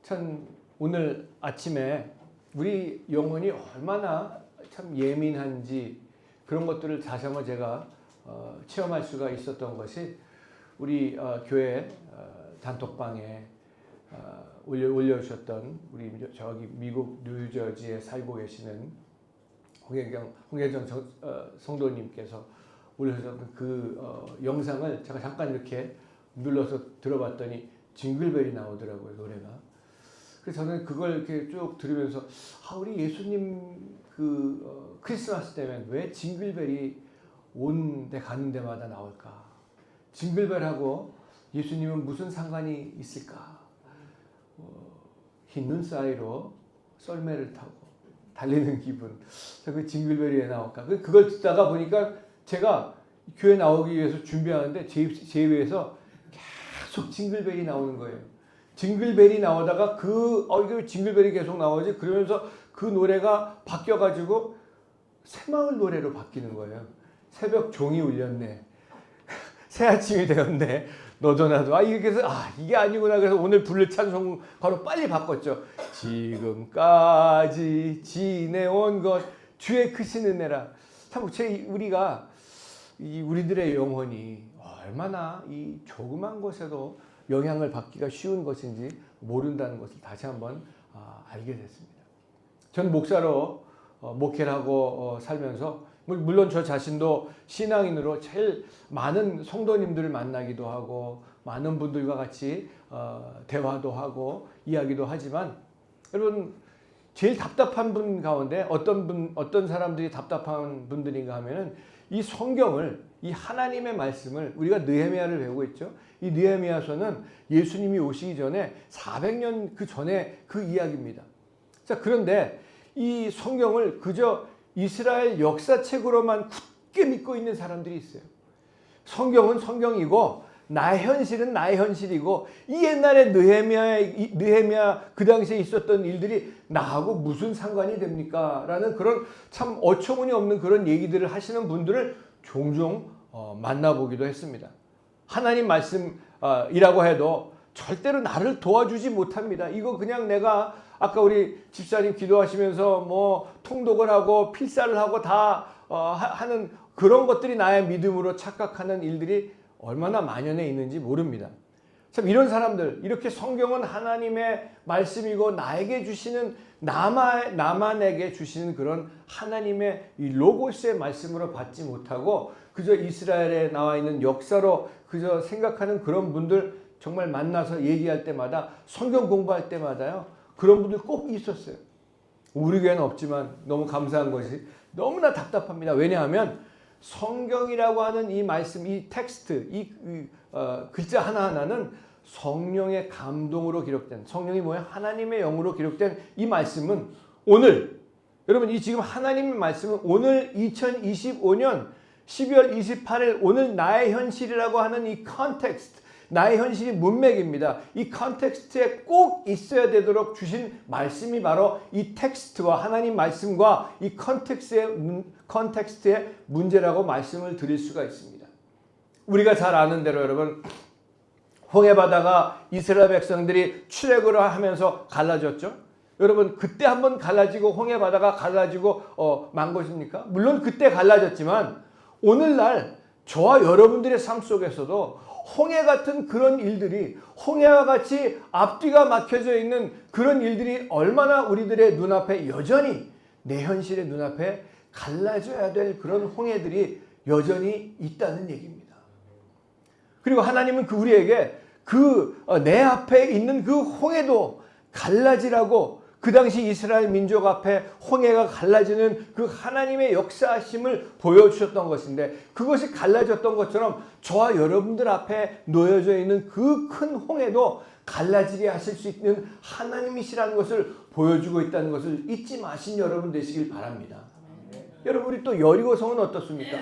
참 오늘 아침에 우리 영혼이 얼마나 참 예민한지 그런 것들을 다시 한번 제가 체험할 수가 있었던 것이 우리 교회 단톡방에 올려주셨던 우리 저기 미국 뉴저지에 살고 계시는 홍혜정 성도님께서 올려주셨던 그 영상을 제가 잠깐 이렇게 눌러서 들어봤더니 징글벨이 나오더라고요, 노래가. 그래서 저는 그걸 이렇게 쭉 들으면서 우리 예수님 크리스마스 때면 왜 징글벨이 온 데 가는 데마다 나올까? 징글벨하고 예수님은 무슨 상관이 있을까? 흰 눈 사이로 썰매를 타고 달리는 기분. 그 징글벨이 왜 나올까? 그걸 듣다가 보니까 제가 교회 나오기 위해서 준비하는데 제 입에서 계속 징글벨이 나오는 거예요. 징글벨이 나오다가 이거 징글벨이 계속 나오지? 그러면서 그 노래가 바뀌어가지고 새마을 노래로 바뀌는 거예요. 새벽 종이 울렸네. 새 아침이 되었네. 너도 나도. 이게 아니구나. 그래서 오늘 부를 찬송 바로 빨리 바꿨죠. 지금까지 지내온 것 주의 크신 은혜라. 참 우리들의 영혼이 얼마나 이 조그만 것에도 영향을 받기가 쉬운 것인지 모른다는 것을 다시 한번 알게 됐습니다. 전 목사로 목회를 하고 살면서 물론 저 자신도 신앙인으로 제일 많은 성도님들을 만나기도 하고 많은 분들과 같이 대화도 하고 이야기도 하지만 여러분 제일 답답한 분 가운데 어떤 사람들이 답답한 분들인가 하면은 이 성경을 이 하나님의 말씀을 우리가 느헤미야를 배우고 있죠. 이 느헤미야서는 예수님이 오시기 전에 400년 그 전에 그 이야기입니다. 자, 그런데 이 성경을 그저 이스라엘 역사책으로만 굳게 믿고 있는 사람들이 있어요. 성경은 성경이고 나의 현실은 나의 현실이고 이 옛날에 느헤미야 그 당시에 있었던 일들이 나하고 무슨 상관이 됩니까? 라는 그런 참 어처구니 없는 그런 얘기들을 하시는 분들을 종종 만나보기도 했습니다. 하나님 말씀이라고 해도 절대로 나를 도와주지 못합니다. 이거 그냥 내가 아까 우리 집사님 기도하시면서 통독을 하고 필사를 하고 다 하는 그런 것들이 나의 믿음으로 착각하는 일들이 얼마나 만연해 있는지 모릅니다. 참 이런 사람들, 이렇게 성경은 하나님의 말씀이고 나에게 주시는 나만에게 주시는 그런 하나님의 이 로고스의 말씀으로 받지 못하고 그저 이스라엘에 나와 있는 역사로 그저 생각하는 그런 분들 정말 만나서 얘기할 때마다 성경 공부할 때마다요. 그런 분들 꼭 있었어요. 우리 교회는 없지만 너무 감사한 것이 너무나 답답합니다. 왜냐하면 성경이라고 하는 이 말씀, 이 텍스트, 글자 하나하나는 성령의 감동으로 기록된, 성령이 뭐예요? 하나님의 영으로 기록된 이 말씀은 오늘, 여러분 이 지금 하나님의 말씀은 오늘 2025년 12월 28일 오늘 나의 현실이라고 하는 이 컨텍스트, 나의 현실이 문맥입니다. 이 컨텍스트에 꼭 있어야 되도록 주신 말씀이 바로 이 텍스트와 하나님 말씀과 이 컨텍스트의 문제라고 말씀을 드릴 수가 있습니다. 우리가 잘 아는 대로 여러분 홍해바다가 이스라엘 백성들이 출애굽을 하면서 갈라졌죠. 여러분 그때 한번 갈라지고 홍해바다가 갈라지고 만 것입니까? 물론 그때 갈라졌지만 오늘날 저와 여러분들의 삶 속에서도 홍해 같은 그런 일들이, 홍해와 같이 앞뒤가 막혀져 있는 그런 일들이 얼마나 우리들의 눈앞에 여전히, 내 현실의 눈앞에 갈라져야 될 그런 홍해들이 여전히 있다는 얘기입니다. 그리고 하나님은 우리에게 내 앞에 있는 그 홍해도 갈라지라고, 그 당시 이스라엘 민족 앞에 홍해가 갈라지는 그 하나님의 역사하심을 보여주셨던 것인데, 그것이 갈라졌던 것처럼 저와 여러분들 앞에 놓여져 있는 그 큰 홍해도 갈라지게 하실 수 있는 하나님이시라는 것을 보여주고 있다는 것을 잊지 마신 여러분 되시길 바랍니다. 여러분 우리 또 여리고성은 어떻습니까?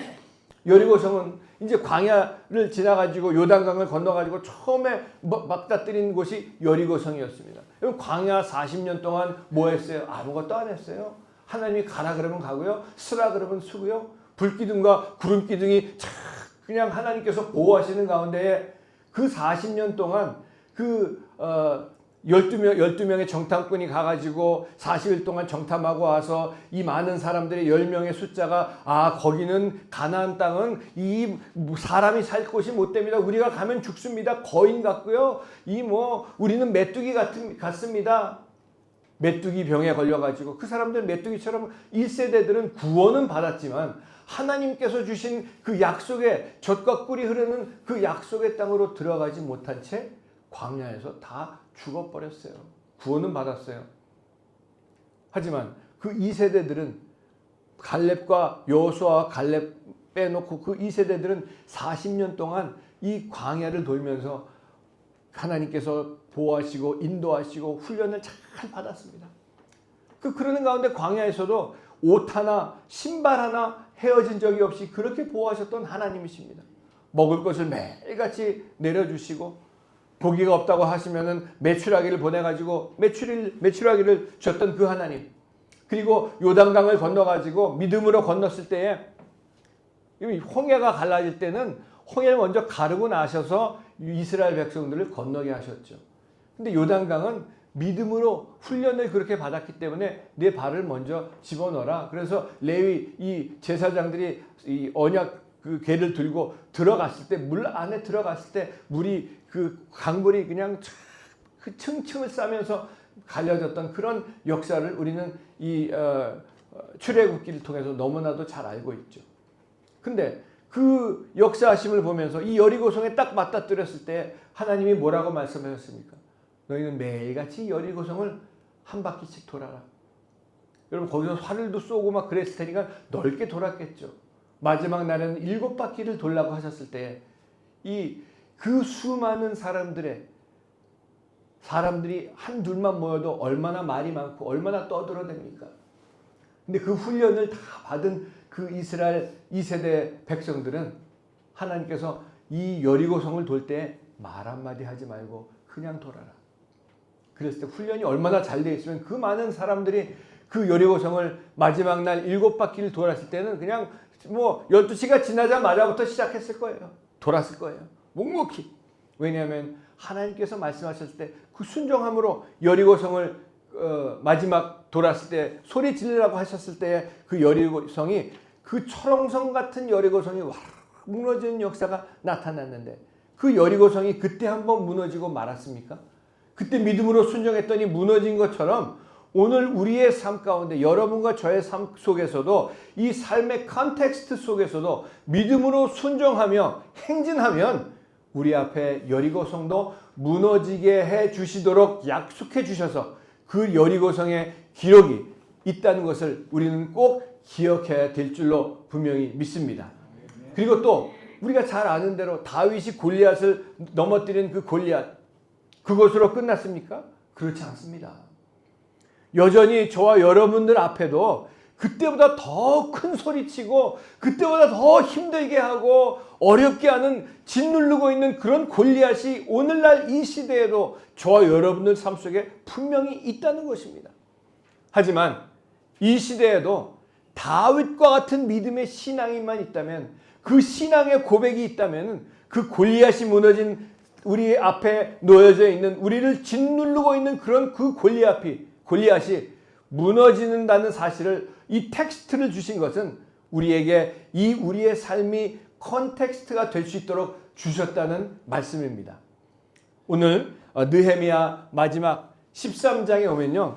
여리고성은 이제 광야를 지나가지고 요단강을 건너가지고 처음에 맞닥뜨린 곳이 여리고성이었습니다. 광야 40년 동안 뭐 했어요? 아무것도 안 했어요. 하나님이 가라 그러면 가고요. 쓰라 그러면 쓰고요. 불기둥과 구름기둥이 그냥 하나님께서 보호하시는 가운데에 그 40년 동안 12명의 정탐꾼이 가가지고 40일 동안 정탐하고 와서 이 많은 사람들의 10명의 숫자가 거기는 가나안 땅은 이 사람이 살 곳이 못 됩니다. 우리가 가면 죽습니다. 거인 같고요. 우리는 메뚜기 같습니다. 메뚜기 병에 걸려가지고 그 사람들 메뚜기처럼 1세대들은 구원은 받았지만 하나님께서 주신 그 약속의 젖과 꿀이 흐르는 그 약속의 땅으로 들어가지 못한 채 광야에서 다 죽어버렸어요. 구원은 받았어요. 하지만 그 2세대들은 갈렙과 여호수아와 갈렙 빼놓고 그 2세대들은 40년 동안 이 광야를 돌면서 하나님께서 보호하시고 인도하시고 훈련을 잘 받았습니다. 그러는 가운데 광야에서도 옷 하나 신발 하나 헤어진 적이 없이 그렇게 보호하셨던 하나님이십니다. 먹을 것을 매일같이 내려주시고 고기가 없다고 하시면은 메추라기를 보내가지고 메추라기를 줬던 그 하나님, 그리고 요단강을 건너가지고 믿음으로 건넜을 때에 홍해가 갈라질 때는 홍해를 먼저 가르고 나셔서 이스라엘 백성들을 건너게 하셨죠. 근데 요단강은 믿음으로 훈련을 그렇게 받았기 때문에 내 발을 먼저 집어넣어라. 그래서 레위 이 제사장들이 이 언약 그 개를 들고 들어갔을 때, 물 안에 들어갔을 때 물이 그 강물이 그냥 그 층층을 싸면서 갈려졌던 그런 역사를 우리는 이 출애굽기를 통해서 너무나도 잘 알고 있죠. 근데 그 역사하심을 보면서 이 여리고성에 딱 맞닥뜨렸을 때 하나님이 뭐라고 말씀하셨습니까? 너희는 매일같이 여리고성을 한 바퀴씩 돌아라. 여러분 거기서 활을도 쏘고 막 그랬을 테니까 넓게 돌았겠죠. 마지막 날에는 7바퀴를 돌라고 하셨을 때 그 수많은 사람들이 한둘만 모여도 얼마나 말이 많고 얼마나 떠들어댑니까? 근데 그 훈련을 다 받은 그 이스라엘 2세대 백성들은 하나님께서 이 여리고성을 돌 때 말 한마디 하지 말고 그냥 돌아라. 그랬을 때 훈련이 얼마나 잘 되어 있으면 그 많은 사람들이 그 여리고성을 마지막 날 7바퀴를 돌았을 때는 그냥 12시가 지나자마자부터 시작했을 거예요. 돌았을 거예요. 묵묵히. 왜냐하면 하나님께서 말씀하셨을 때 그 순종함으로 여리고성을 마지막 돌았을 때 소리 지르라고 하셨을 때 그 여리고성이 그 철옹성 같은 여리고성이 와르르 무너지는 역사가 나타났는데 그 여리고성이 그때 한번 무너지고 말았습니까? 그때 믿음으로 순종했더니 무너진 것처럼 오늘 우리의 삶 가운데 여러분과 저의 삶 속에서도 이 삶의 컨텍스트 속에서도 믿음으로 순종하며 행진하면 우리 앞에 여리고성도 무너지게 해 주시도록 약속해 주셔서 그 여리고성의 기록이 있다는 것을 우리는 꼭 기억해야 될 줄로 분명히 믿습니다. 그리고 또 우리가 잘 아는 대로 다윗이 골리앗을 넘어뜨린 그 골리앗, 그것으로 끝났습니까? 그렇지 않습니다. 여전히 저와 여러분들 앞에도 그때보다 더 큰 소리치고 그때보다 더 힘들게 하고 어렵게 하는 짓누르고 있는 그런 골리앗이 오늘날 이 시대에도 저와 여러분들 삶 속에 분명히 있다는 것입니다. 하지만 이 시대에도 다윗과 같은 믿음의 신앙이만 있다면, 그 신앙의 고백이 있다면 그 골리앗이 무너진 우리 앞에 놓여져 있는, 우리를 짓누르고 있는 그런 그 골리앗이 무너지는다는 사실을, 이 텍스트를 주신 것은 우리에게 이 우리의 삶이 컨텍스트가 될 수 있도록 주셨다는 말씀입니다. 오늘 느헤미야 마지막 13장에 오면요,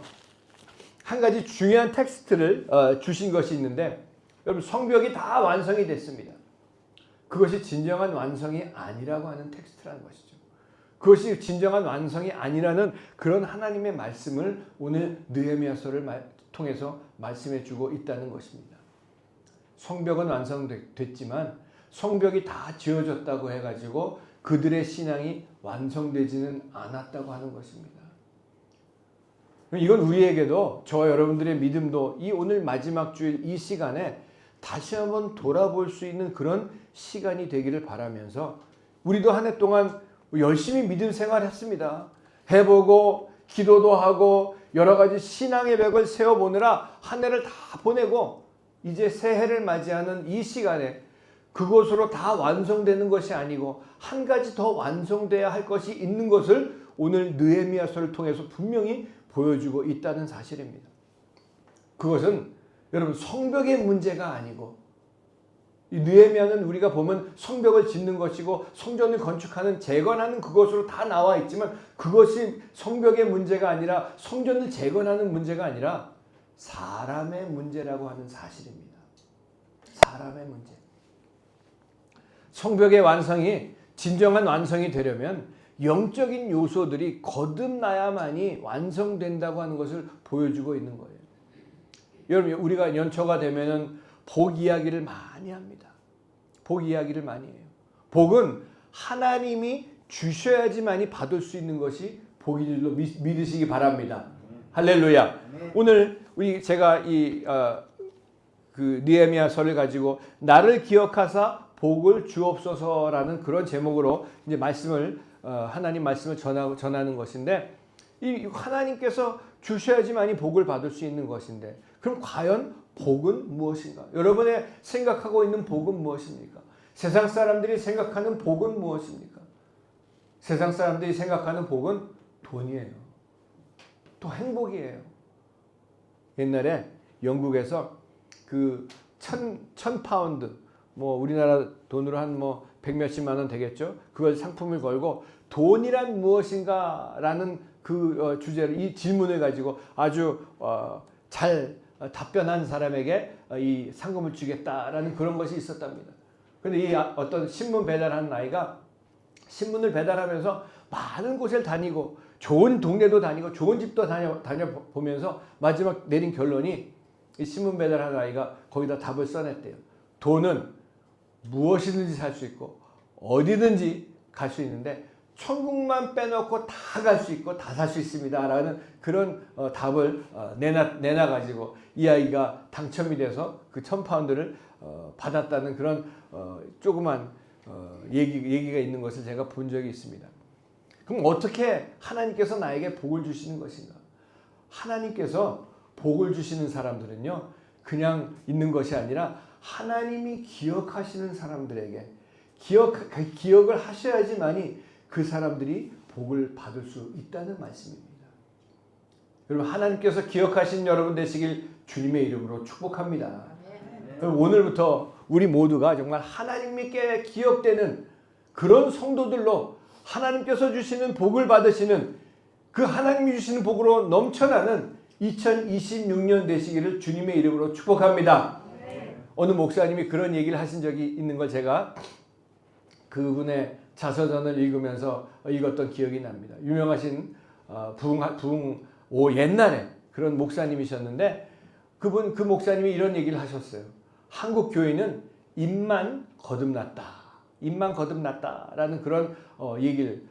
한 가지 중요한 텍스트를 주신 것이 있는데, 여러분 성벽이 다 완성이 됐습니다. 그것이 진정한 완성이 아니라고 하는 텍스트라는 것이죠. 그것이 진정한 완성이 아니라는 그런 하나님의 말씀을 오늘 느헤미야서를 통해서 말씀해 주고 있다는 것입니다. 성벽은 완성됐지만 성벽이 다 지어졌다고 해가지고 그들의 신앙이 완성되지는 않았다고 하는 것입니다. 이건 우리에게도, 저와 여러분들의 믿음도 이 오늘 마지막 주일 이 시간에 다시 한번 돌아볼 수 있는 그런 시간이 되기를 바라면서, 우리도 한 해 동안 열심히 믿음 생활했습니다. 해보고 기도도 하고 여러 가지 신앙의 벽을 세워보느라 한 해를 다 보내고 이제 새해를 맞이하는 이 시간에 그것으로 다 완성되는 것이 아니고 한 가지 더 완성돼야 할 것이 있는 것을 오늘 느헤미야서를 통해서 분명히 보여주고 있다는 사실입니다. 그것은 여러분 성벽의 문제가 아니고, 이 느헤미야는 우리가 보면 성벽을 짓는 것이고 성전을 건축하는, 재건하는 그것으로 다 나와 있지만 그것이 성벽의 문제가 아니라, 성전을 재건하는 문제가 아니라 사람의 문제라고 하는 사실입니다. 사람의 문제. 성벽의 완성이 진정한 완성이 되려면 영적인 요소들이 거듭나야만이 완성된다고 하는 것을 보여주고 있는 거예요. 여러분, 우리가 연초가 되면은 복 이야기를 많이 합니다. 복 이야기를 많이 해요. 복은 하나님이 주셔야지만이 받을 수 있는 것이 복인 줄로 믿으시기 바랍니다. 할렐루야. 오늘 제가 그 느헤미야서를 가지고 나를 기억하사 복을 주옵소서라는 그런 제목으로 이제 하나님 말씀을 전하는 것인데, 이 하나님께서 주셔야지만이 복을 받을 수 있는 것인데, 그럼 과연 복은 무엇인가? 여러분의 생각하고 있는 복은 무엇입니까? 세상 사람들이 생각하는 복은 무엇입니까? 세상 사람들이 생각하는 복은 돈이에요. 또 행복이에요. 옛날에 영국에서 그 1000파운드, 우리나라 돈으로 한 100몇십만 원 되겠죠? 그걸 상품을 걸고 돈이란 무엇인가라는 그 주제를, 이 질문을 가지고 아주 잘 답변한 사람에게 이 상금을 주겠다라는 그런 것이 있었답니다. 그런데 이 어떤 신문 배달하는 아이가 신문을 배달하면서 많은 곳을 다니고 좋은 동네도 다니고 좋은 집도 다녀보면서 마지막 내린 결론이, 이 신문 배달하는 아이가 거기다 답을 써냈대요. 돈은 무엇이든지 살 수 있고 어디든지 갈 수 있는데 천국만 빼놓고 다 갈 수 있고 다 살 수 있습니다 라는 그런 답을 내놔가지고 이 아이가 당첨이 돼서 그 1000파운드를 받았다는 그런 조그만 얘기가 있는 것을 제가 본 적이 있습니다. 그럼 어떻게 하나님께서 나에게 복을 주시는 것인가? 하나님께서 복을 주시는 사람들은요, 그냥 있는 것이 아니라 하나님이 기억하시는 사람들에게 기억을 하셔야지만이 그 사람들이 복을 받을 수 있다는 말씀입니다. 여러분, 하나님께서 기억하신 여러분 되시길 주님의 이름으로 축복합니다. 오늘부터 우리 모두가 정말 하나님께 기억되는 그런 성도들로 하나님께서 주시는 복을 받으시는 그 하나님이 주시는 복으로 넘쳐나는 2026년 되시기를 주님의 이름으로 축복합니다. 어느 목사님이 그런 얘기를 하신 적이 있는 걸 제가 그분의 자서전을 읽으면서 읽었던 기억이 납니다. 유명하신 옛날에 그런 목사님이셨는데 그 목사님이 이런 얘기를 하셨어요. 한국 교회는 입만 거듭났다라는 그런 얘기를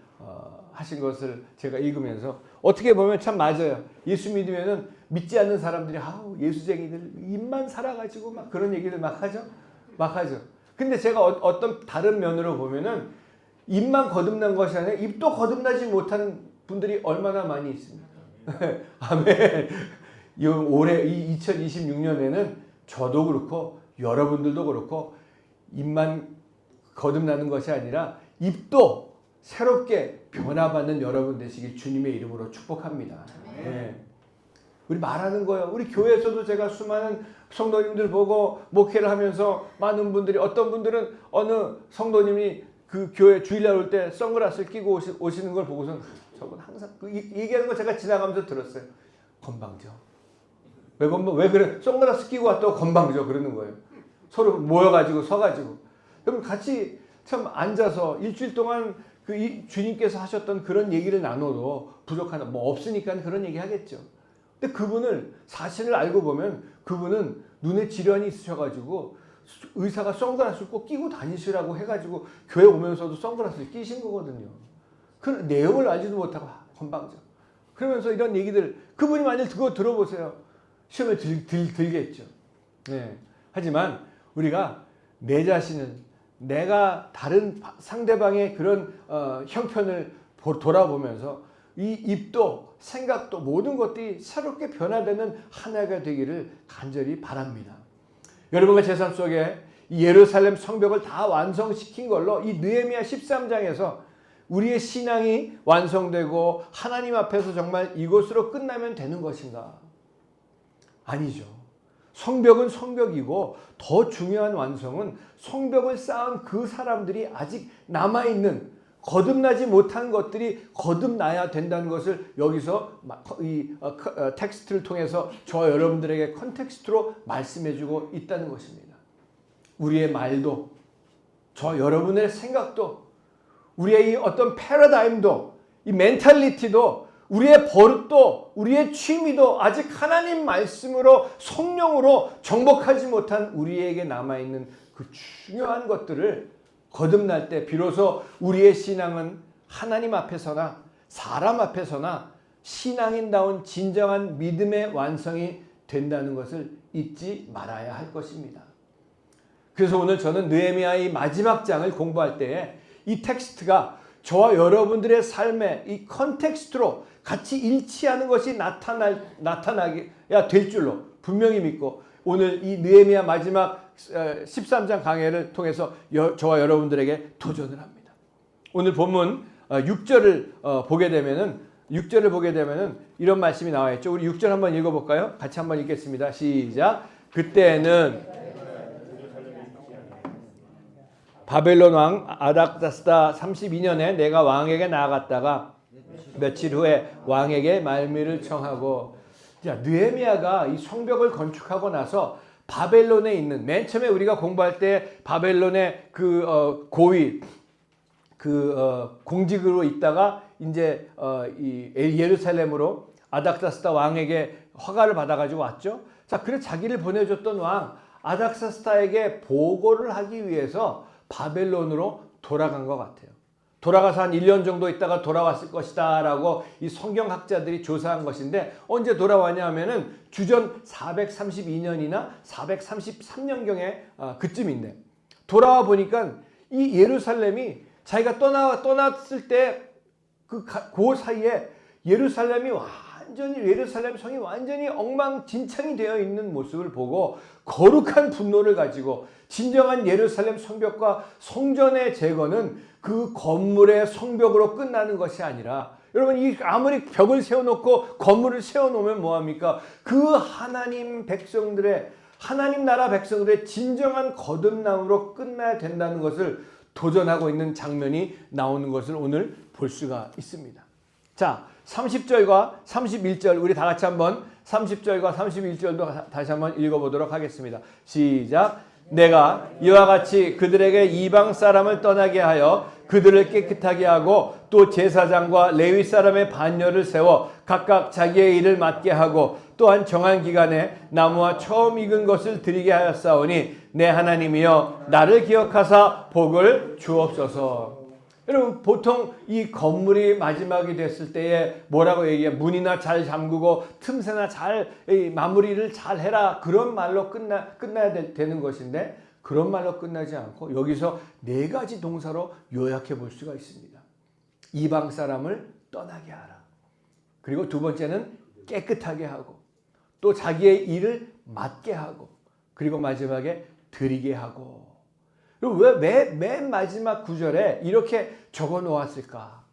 하신 것을 제가 읽으면서 어떻게 보면 참 맞아요. 예수 믿으면은 믿지 않는 사람들이 예수쟁이들 입만 살아가지고 막 그런 얘기를 막 하죠. 근데 제가 어떤 다른 면으로 보면은 입만 거듭난 것이 아니라 입도 거듭나지 못하는 분들이 얼마나 많이 있습니까? 아멘. 올해 이 2026년에는 저도 그렇고 여러분들도 그렇고 입만 거듭나는 것이 아니라 입도 새롭게 변화받는 여러분 되시길 주님의 이름으로 축복합니다. 네. 우리 말하는 거예요. 우리 교회에서도 제가 수많은 성도님들 보고 목회를 하면서 많은 분들이 어떤 분들은 어느 성도님이 그 교회 주일날 올 때 선글라스를 끼고 오시는 걸 보고서 저분 항상 얘기하는 거 제가 지나가면서 들었어요. 건방져. 왜 그래? 선글라스 끼고 왔다고 건방져 그러는 거예요. 서로 모여가지고 서가지고 여러분 같이 참 앉아서 일주일 동안 주님께서 하셨던 그런 얘기를 나눠도 부족하나 뭐 없으니까 그런 얘기 하겠죠. 근데 그분을 사실을 알고 보면 그분은 눈에 질환이 있으셔가지고 의사가 선글라스를 꼭 끼고 다니시라고 해가지고 교회 오면서도 선글라스를 끼신 거거든요. 그 내용을 알지도 못하고 건방져. 그러면서 이런 얘기들 그분이 만약 그거 들어보세요. 시험에 들겠죠. 네. 하지만 우리가 내 자신은 내가 다른 상대방의 그런 형편을 돌아보면서 이 입도 생각도 모든 것들이 새롭게 변화되는 하나가 되기를 간절히 바랍니다. 여러분과 제 삶 속에 이 예루살렘 성벽을 다 완성시킨 걸로 이 느헤미야 13장에서 우리의 신앙이 완성되고 하나님 앞에서 정말 이것으로 끝나면 되는 것인가? 아니죠. 성벽은 성벽이고 더 중요한 완성은 성벽을 쌓은 그 사람들이 아직 남아있는 거듭나지 못한 것들이 거듭나야 된다는 것을 여기서 이 텍스트를 통해서 저와 여러분들에게 컨텍스트로 말씀해주고 있다는 것입니다. 우리의 말도 저 여러분의 생각도 우리의 이 어떤 패러다임도 이 멘탈리티도 우리의 버릇도 우리의 취미도 아직 하나님 말씀으로 성령으로 정복하지 못한 우리에게 남아있는 그 중요한 것들을 거듭날 때 비로소 우리의 신앙은 하나님 앞에서나 사람 앞에서나 신앙인다운 진정한 믿음의 완성이 된다는 것을 잊지 말아야 할 것입니다. 그래서 오늘 저는 느헤미야의 마지막 장을 공부할 때에 이 텍스트가 저와 여러분들의 삶의 이 컨텍스트로 같이 일치하는 것이 나타나야 될 줄로 분명히 믿고 오늘 이 느헤미야 마지막 13장 강해를 통해서 저와 여러분들에게 도전을 합니다. 오늘 본문 6절을 보게 되면은 이런 말씀이 나와 있죠. 우리 6절 한번 읽어볼까요? 같이 한번 읽겠습니다. 시작. 그때는 바벨론 왕 아닥사스다 32년에 내가 왕에게 나아갔다가 며칠 후에 왕에게 말미를 청하고. 자, 느헤미야가 이 성벽을 건축하고 나서 바벨론에 있는 맨 처음에 우리가 공부할 때 바벨론의 그 고위 공직으로 있다가 이제 이 예루살렘으로 아닥사스다 왕에게 허가를 받아가지고 왔죠. 자, 그래서 자기를 보내줬던 왕 아닥사스다에게 보고를 하기 위해서 바벨론으로 돌아간 것 같아요. 돌아가서 한 1년 정도 있다가 돌아왔을 것이다 라고 이 성경학자들이 조사한 것인데 언제 돌아왔냐 하면은 주전 432년이나 433년경에 그쯤인데 돌아와 보니까 이 예루살렘이 자기가 떠났을 때 그 사이에 예루살렘 성이 완전히 엉망진창이 되어 있는 모습을 보고 거룩한 분노를 가지고 진정한 예루살렘 성벽과 성전의 제거는 그 건물의 성벽으로 끝나는 것이 아니라 여러분 이 아무리 벽을 세워놓고 건물을 세워놓으면 뭐합니까? 그 하나님 백성들의 하나님 나라 백성들의 진정한 거듭남으로 끝나야 된다는 것을 도전하고 있는 장면이 나오는 것을 오늘 볼 수가 있습니다. 자, 30절과 31절 우리 다 같이 한번 30절과 31절도 다시 한번 읽어보도록 하겠습니다. 시작. 내가 이와 같이 그들에게 이방 사람을 떠나게 하여 그들을 깨끗하게 하고 또 제사장과 레위 사람의 반열을 세워 각각 자기의 일을 맡게 하고 또한 정한 기간에 나무와 처음 익은 것을 드리게 하였사오니 내 하나님이여 나를 기억하사 복을 주옵소서. 여러분 보통 이 건물이 마지막이 됐을 때에 뭐라고 얘기해? 문이나 잘 잠그고 틈새나 잘 마무리를 잘 해라 그런 말로 끝나야 되는 것인데 그런 말로 끝나지 않고 여기서 네 가지 동사로 요약해 볼 수가 있습니다. 이방 사람을 떠나게 하라. 그리고 두 번째는 깨끗하게 하고 또 자기의 일을 맡게 하고 그리고 마지막에 드리게 하고. 왜 맨 마지막 구절에 이렇게 적어 놓았을까?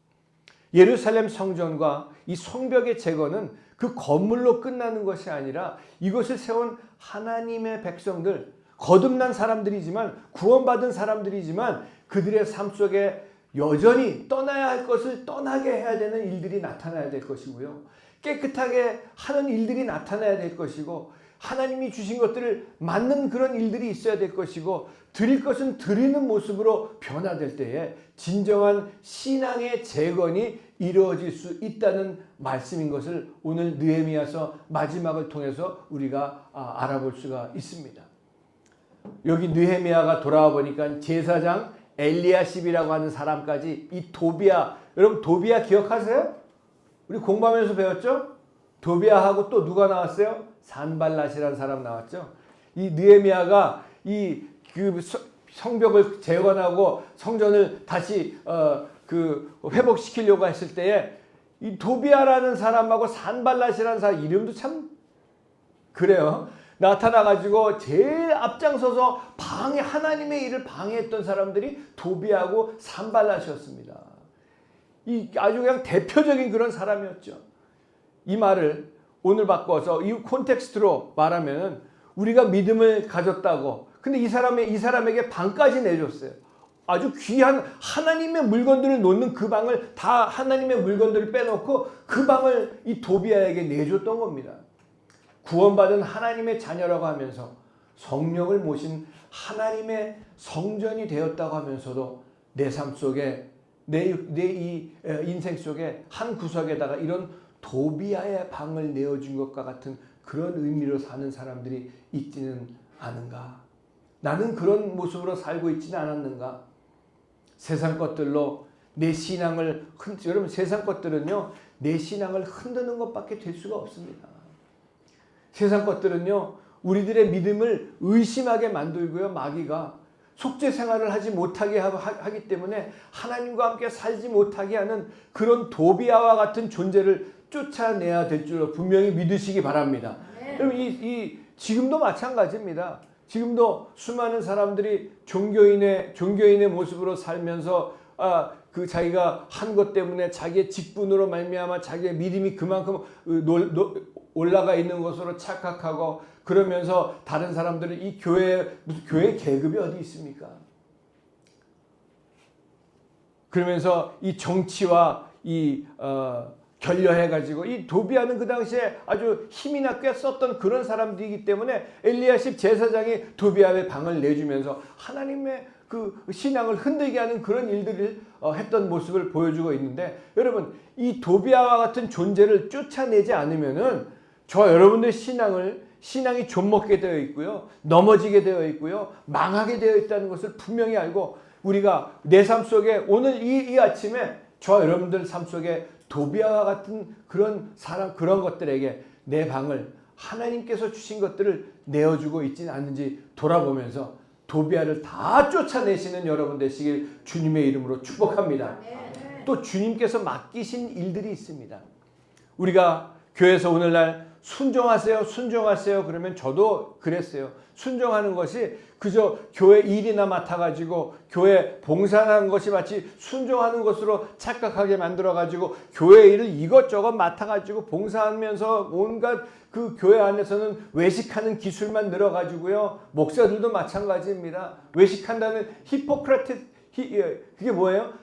예루살렘 성전과 이 성벽의 제거는 그 건물로 끝나는 것이 아니라 이것을 세운 하나님의 백성들, 거듭난 사람들이지만 구원받은 사람들이지만 그들의 삶 속에 여전히 떠나야 할 것을 떠나게 해야 되는 일들이 나타나야 될 것이고요. 깨끗하게 하는 일들이 나타나야 될 것이고 하나님이 주신 것들을 맞는 그런 일들이 있어야 될 것이고 드릴 것은 드리는 모습으로 변화될 때에 진정한 신앙의 재건이 이루어질 수 있다는 말씀인 것을 오늘 느헤미야서 마지막을 통해서 우리가 알아볼 수가 있습니다. 여기 느헤미야가 돌아와 보니까 제사장 엘리야십이라고 하는 사람까지 이 도비야, 여러분 도비야 기억하세요? 우리 공부하면서 배웠죠? 도비야하고 또 누가 나왔어요? 산발랏이라는 사람 나왔죠. 이 느헤미야가 그 성벽을 재건하고 성전을 다시 회복시키려고 했을 때에 이 도비야라는 사람하고 산발랏이라는 사람 이름도 참 그래요. 나타나가지고 제일 앞장서서 하나님의 일을 방해했던 사람들이 도비야하고 산발랏이었습니다. 이 아주 그냥 대표적인 그런 사람이었죠. 이 말을 오늘 바꿔서 이 콘텍스트로 말하면 우리가 믿음을 가졌다고 근데 이 사람에게 방까지 내줬어요. 아주 귀한 하나님의 물건들을 놓는 그 방을 다 하나님의 물건들을 빼놓고 그 방을 이 도비야에게 내줬던 겁니다. 구원받은 하나님의 자녀라고 하면서 성령을 모신 하나님의 성전이 되었다고 하면서도 내 삶 속에 내 인생 속에 한 구석에다가 이런 도비야의 방을 내어준 것과 같은 그런 의미로 사는 사람들이 있지는 않은가? 나는 그런 모습으로 살고 있지는 않았는가? 세상 것들로 내 신앙을 여러분 세상 것들은요 내 신앙을 흔드는 것밖에 될 수가 없습니다. 세상 것들은요 우리들의 믿음을 의심하게 만들고요 마귀가 속죄 생활을 하지 못하게 하기 때문에 하나님과 함께 살지 못하게 하는 그런 도비야와 같은 존재를 쫓아내야 될 줄로 분명히 믿으시기 바랍니다. 여러분 지금도 마찬가지입니다. 지금도 수많은 사람들이 종교인의 모습으로 살면서 그 자기가 한 것 때문에 자기의 직분으로 말미암아 자기의 믿음이 그만큼 올라가 있는 것으로 착각하고 그러면서 다른 사람들은 이 교회 계급이 어디 있습니까? 그러면서 이 정치와 결여해가지고 이 도비야는 그 당시에 아주 힘이나 꽤 썼던 그런 사람들이기 때문에 엘리야십 제사장이 도비야의 방을 내주면서 하나님의 그 신앙을 흔들게 하는 그런 일들을 했던 모습을 보여주고 있는데 여러분 이 도비야와 같은 존재를 쫓아내지 않으면은 저와 여러분들의 신앙이 좀먹게 되어 있고요 넘어지게 되어 있고요 망하게 되어 있다는 것을 분명히 알고 우리가 내 삶 속에 오늘 이 아침에 저와 여러분들 삶 속에 도비야와 같은 그런 것들에게 내 방을 하나님께서 주신 것들을 내어주고 있지는 않는지 돌아보면서 도비야를 다 쫓아내시는 여러분 되시길 주님의 이름으로 축복합니다. 또 주님께서 맡기신 일들이 있습니다. 우리가 교회에서 오늘날 순종하세요, 순종하세요. 그러면 저도 그랬어요. 순종하는 것이 그저 교회 일이나 맡아가지고 교회 봉사하는 것이 마치 순종하는 것으로 착각하게 만들어가지고 교회 일을 이것저것 맡아가지고 봉사하면서 온갖 그 교회 안에서는 외식하는 기술만 늘어가지고요. 목사들도 마찬가지입니다. 외식한다는 히포크라테, 그게 뭐예요?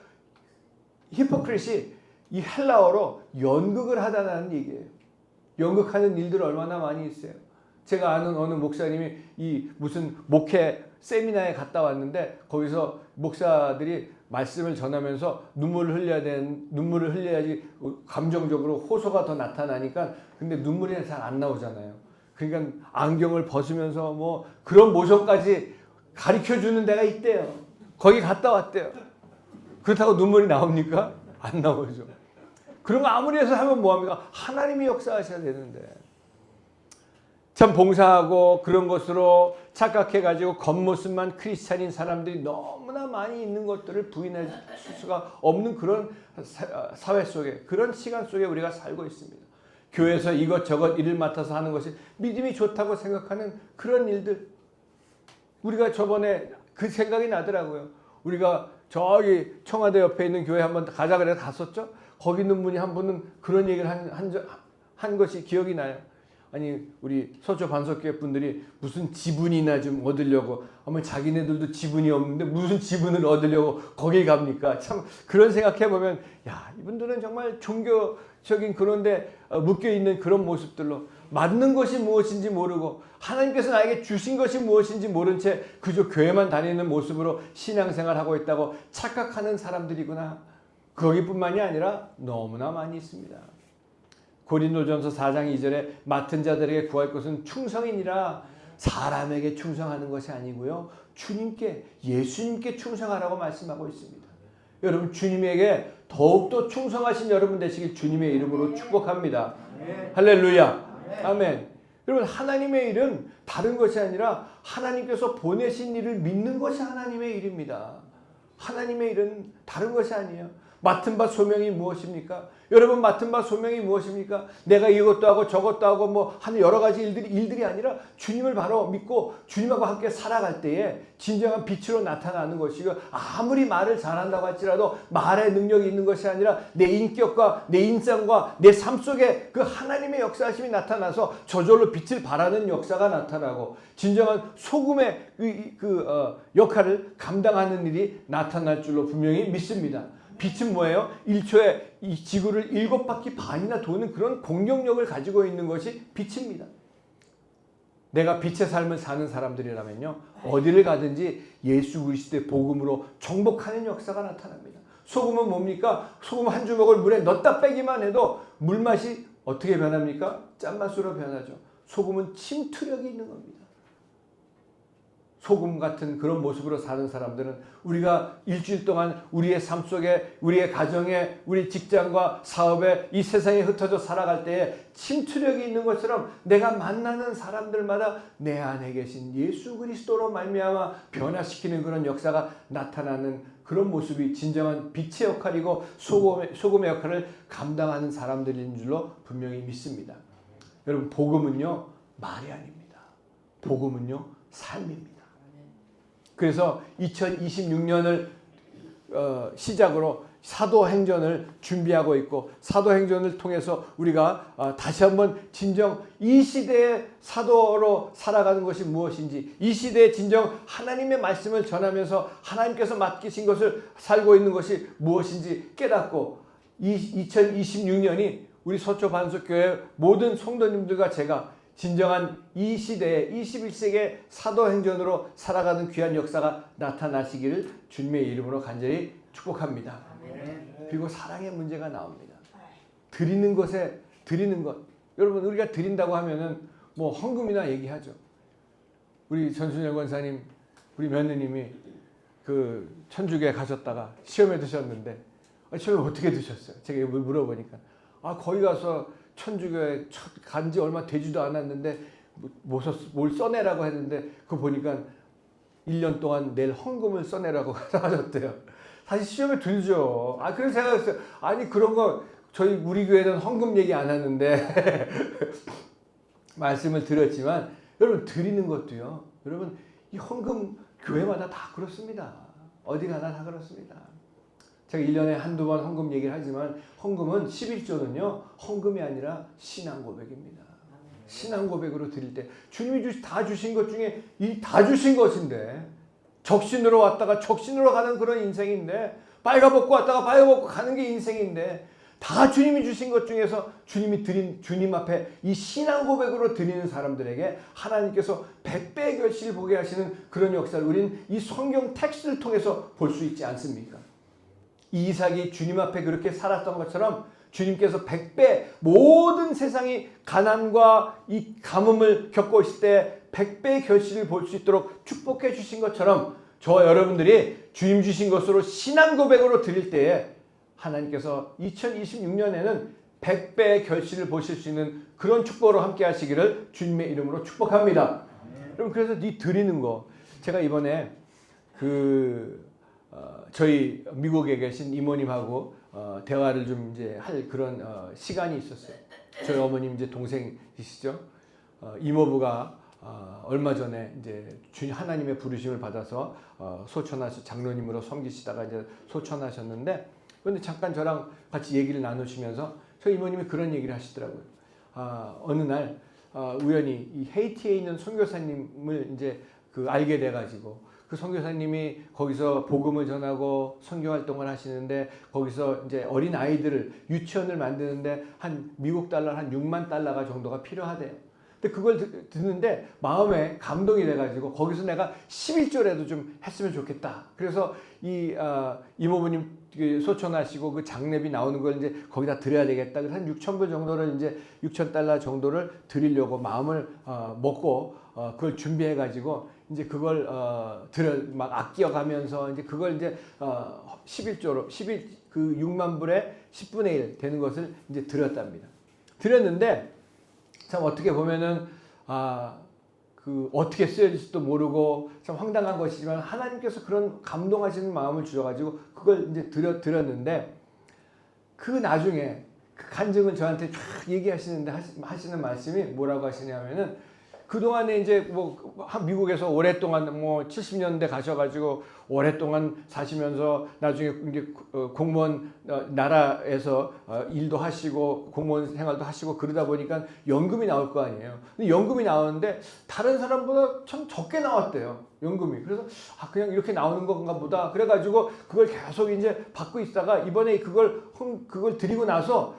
히포크릿이 이 헬라어로 연극을 하다는 얘기예요. 연극하는 일들 얼마나 많이 있어요. 제가 아는 어느 목사님이 이 무슨 목회 세미나에 갔다 왔는데 거기서 목사들이 말씀을 전하면서 눈물을 흘려야지 감정적으로 호소가 더 나타나니까 근데 눈물이 잘 안 나오잖아요. 그러니까 안경을 벗으면서 뭐 그런 모션까지 가르쳐 주는 데가 있대요. 거기 갔다 왔대요. 그렇다고 눈물이 나옵니까? 안 나오죠. 그런 거 아무리 해서 하면 뭐합니까? 하나님이 역사하셔야 되는데. 참 봉사하고 그런 것으로 착각해가지고 겉모습만 크리스찬인 사람들이 너무나 많이 있는 것들을 부인할 수가 없는 그런 사회 속에, 그런 시간 속에 우리가 살고 있습니다. 교회에서 이것저것 일을 맡아서 하는 것이 믿음이 좋다고 생각하는 그런 일들. 우리가 저번에 그 생각이 나더라고요. 우리가 저기 청와대 옆에 있는 교회 한번 가자 그래서 갔었죠. 거기 있는 분이 한 분은 그런 얘기를 한 것이 기억이 나요. 아니 우리 서초 반석교회 분들이 무슨 지분이나 좀 얻으려고 아마 자기네들도 지분이 없는데 무슨 지분을 얻으려고 거기 갑니까? 참 그런 생각해 보면 야 이분들은 정말 종교적인 그런데 묶여있는 그런 모습들로 맞는 것이 무엇인지 모르고 하나님께서 나에게 주신 것이 무엇인지 모른 채 그저 교회만 다니는 모습으로 신앙생활하고 있다고 착각하는 사람들이구나. 거기뿐만이 아니라 너무나 많이 있습니다. 고린도전서 4장 2절에 맡은 자들에게 구할 것은 충성이니라. 사람에게 충성하는 것이 아니고요. 주님께 예수님께 충성하라고 말씀하고 있습니다. 여러분 주님에게 더욱더 충성하신 여러분 되시길 주님의 이름으로 축복합니다. 할렐루야. 아멘. 여러분 하나님의 일은 다른 것이 아니라 하나님께서 보내신 일을 믿는 것이 하나님의 일입니다. 하나님의 일은 다른 것이 아니에요. 맡은 바 소명이 무엇입니까? 여러분 맡은 바 소명이 무엇입니까? 내가 이것도 하고 저것도 하고 뭐 하는 여러 가지 일들이 아니라 주님을 바로 믿고 주님하고 함께 살아갈 때에 진정한 빛으로 나타나는 것이고 아무리 말을 잘한다고 할지라도 말의 능력이 있는 것이 아니라 내 인격과 내 인상과 내 삶 속에 그 하나님의 역사하심이 나타나서 저절로 빛을 발하는 역사가 나타나고 진정한 소금의 역할을 감당하는 일이 나타날 줄로 분명히 믿습니다. 빛은 뭐예요? 1초에 이 지구를 7바퀴 반이나 도는 그런 공격력을 가지고 있는 것이 빛입니다. 내가 빛의 삶을 사는 사람들이라면요. 어디를 가든지 예수 그리스도의 복음으로 정복하는 역사가 나타납니다. 소금은 뭡니까? 소금 한 주먹을 물에 넣었다 빼기만 해도 물맛이 어떻게 변합니까? 짠맛으로 변하죠. 소금은 침투력이 있는 겁니다. 소금 같은 그런 모습으로 사는 사람들은 우리가 일주일 동안 우리의 삶 속에 우리의 가정에 우리 직장과 사업에 이 세상에 흩어져 살아갈 때에 침투력이 있는 것처럼 내가 만나는 사람들마다 내 안에 계신 예수 그리스도로 말미암아 변화시키는 그런 역사가 나타나는 그런 모습이 진정한 빛의 역할이고 소금의 역할을 감당하는 사람들인 줄로 분명히 믿습니다. 여러분 복음은요 말이 아닙니다. 복음은요 삶입니다. 그래서 2026년을 시작으로 사도행전을 준비하고 있고 사도행전을 통해서 우리가 다시 한번 진정 이 시대의 사도로 살아가는 것이 무엇인지 이 시대에 진정 하나님의 말씀을 전하면서 하나님께서 맡기신 것을 살고 있는 것이 무엇인지 깨닫고 2026년이 우리 서초 반석교회 모든 성도님들과 제가 진정한 이 시대에 21세기의 사도행전으로 살아가는 귀한 역사가 나타나시기를 주님의 이름으로 간절히 축복합니다. 그리고 사랑의 문제가 나옵니다. 드리는 것. 여러분 우리가 드린다고 하면은 뭐 헌금이나 얘기하죠. 우리 전순영 권사님, 우리 며느님이 그 천주교에 가셨다가 시험에 드셨는데 시험에 어떻게 드셨어요? 제가 물어보니까 거기 가서 천주교에 간지 얼마 되지도 않았는데 뭘 써내라고 했는데 그거 보니까 1년 동안 낼 헌금을 써내라고 하셨대요. 사실 시험에 들죠. 그래서 생각했어요. 아니 그런 거 우리 교회는 헌금 얘기 안 하는데 말씀을 드렸지만 여러분 드리는 것도요. 여러분 이 헌금 교회마다 다 그렇습니다. 어디 가나 다 그렇습니다. 제가 1년에 한두 번 헌금 얘기를 하지만 헌금은 11조는요. 헌금이 아니라 신앙 고백입니다. 신앙 고백으로 드릴 때 주님이 다 주신 것 중에 이 다 주신 것인데 적신으로 왔다가 적신으로 가는 그런 인생인데 빨가벗고 왔다가 빨가벗고 가는 게 인생인데 다 주님이 주신 것 중에서 주님이 드린 주님 앞에 이 신앙 고백으로 드리는 사람들에게 하나님께서 100배의 결실을 보게 하시는 그런 역사를 우리는 이 성경 텍스트를 통해서 볼 수 있지 않습니까? 이 이삭이 주님 앞에 그렇게 살았던 것처럼 주님께서 100배 모든 세상이 가난과 이 가뭄을 겪고 있을 때 100배의 결실을 볼 수 있도록 축복해 주신 것처럼 저와 여러분들이 주님 주신 것으로 신앙 고백으로 드릴 때에 하나님께서 2026년에는 100배의 결실을 보실 수 있는 그런 축복으로 함께 하시기를 주님의 이름으로 축복합니다. 여러분 그래서 이 드리는 거 제가 이번에 저희 미국에 계신 이모님하고 대화를 좀 이제 할 그런 시간이 있었어요. 저희 어머님 이제 동생이시죠. 이모부가 얼마 전에 이제 주님 하나님의 부르심을 받아서 장로님으로 섬기시다가 이제 소천하셨는데 그런데 잠깐 저랑 같이 얘기를 나누시면서 저희 이모님이 그런 얘기를 하시더라고요. 어느 날 우연히 이 헤이티에 있는 선교사님을 이제 알게 돼가지고 그 선교사님이 거기서 복음을 전하고 선교 활동을 하시는데 거기서 이제 어린 아이들을 유치원을 만드는데 한 미국 달러 한 6만 달러가 정도가 필요하대요. 근데 그걸 듣는데 마음에 감동이 돼가지고 거기서 내가 11조라도 좀 했으면 좋겠다. 그래서 이 이모부님 소천하시고 그 장례비 나오는 걸 이제 거기다 드려야 되겠다. 그래서 한 6,000불 정도를 이제 6,000달러 정도를 드리려고 마음을 먹고 그걸 준비해가지고 이제 그걸 막 아껴가면서 이제 그걸 이제 11조로 그 6만 불에 10분의 1 되는 것을 이제 드렸답니다. 드렸는데 참 어떻게 보면은 어떻게 쓰여질지도 모르고 참 황당한 것이지만 하나님께서 그런 감동하시는 마음을 주셔가지고 그걸 이제 드렸는데 그 나중에 그 간증을 저한테 쫙 얘기하시는데 하시는 말씀이 뭐라고 하시냐면은 그동안에 이제 미국에서 오랫동안 70년대 가셔가지고 오랫동안 사시면서 나중에 이제 공무원 나라에서 일도 하시고 공무원 생활도 하시고 그러다 보니까 연금이 나올 거 아니에요. 근데 연금이 나오는데 다른 사람보다 참 적게 나왔대요. 연금이. 그래서 그냥 이렇게 나오는 건가 보다. 그래가지고 그걸 계속 이제 받고 있다가 이번에 그걸 드리고 나서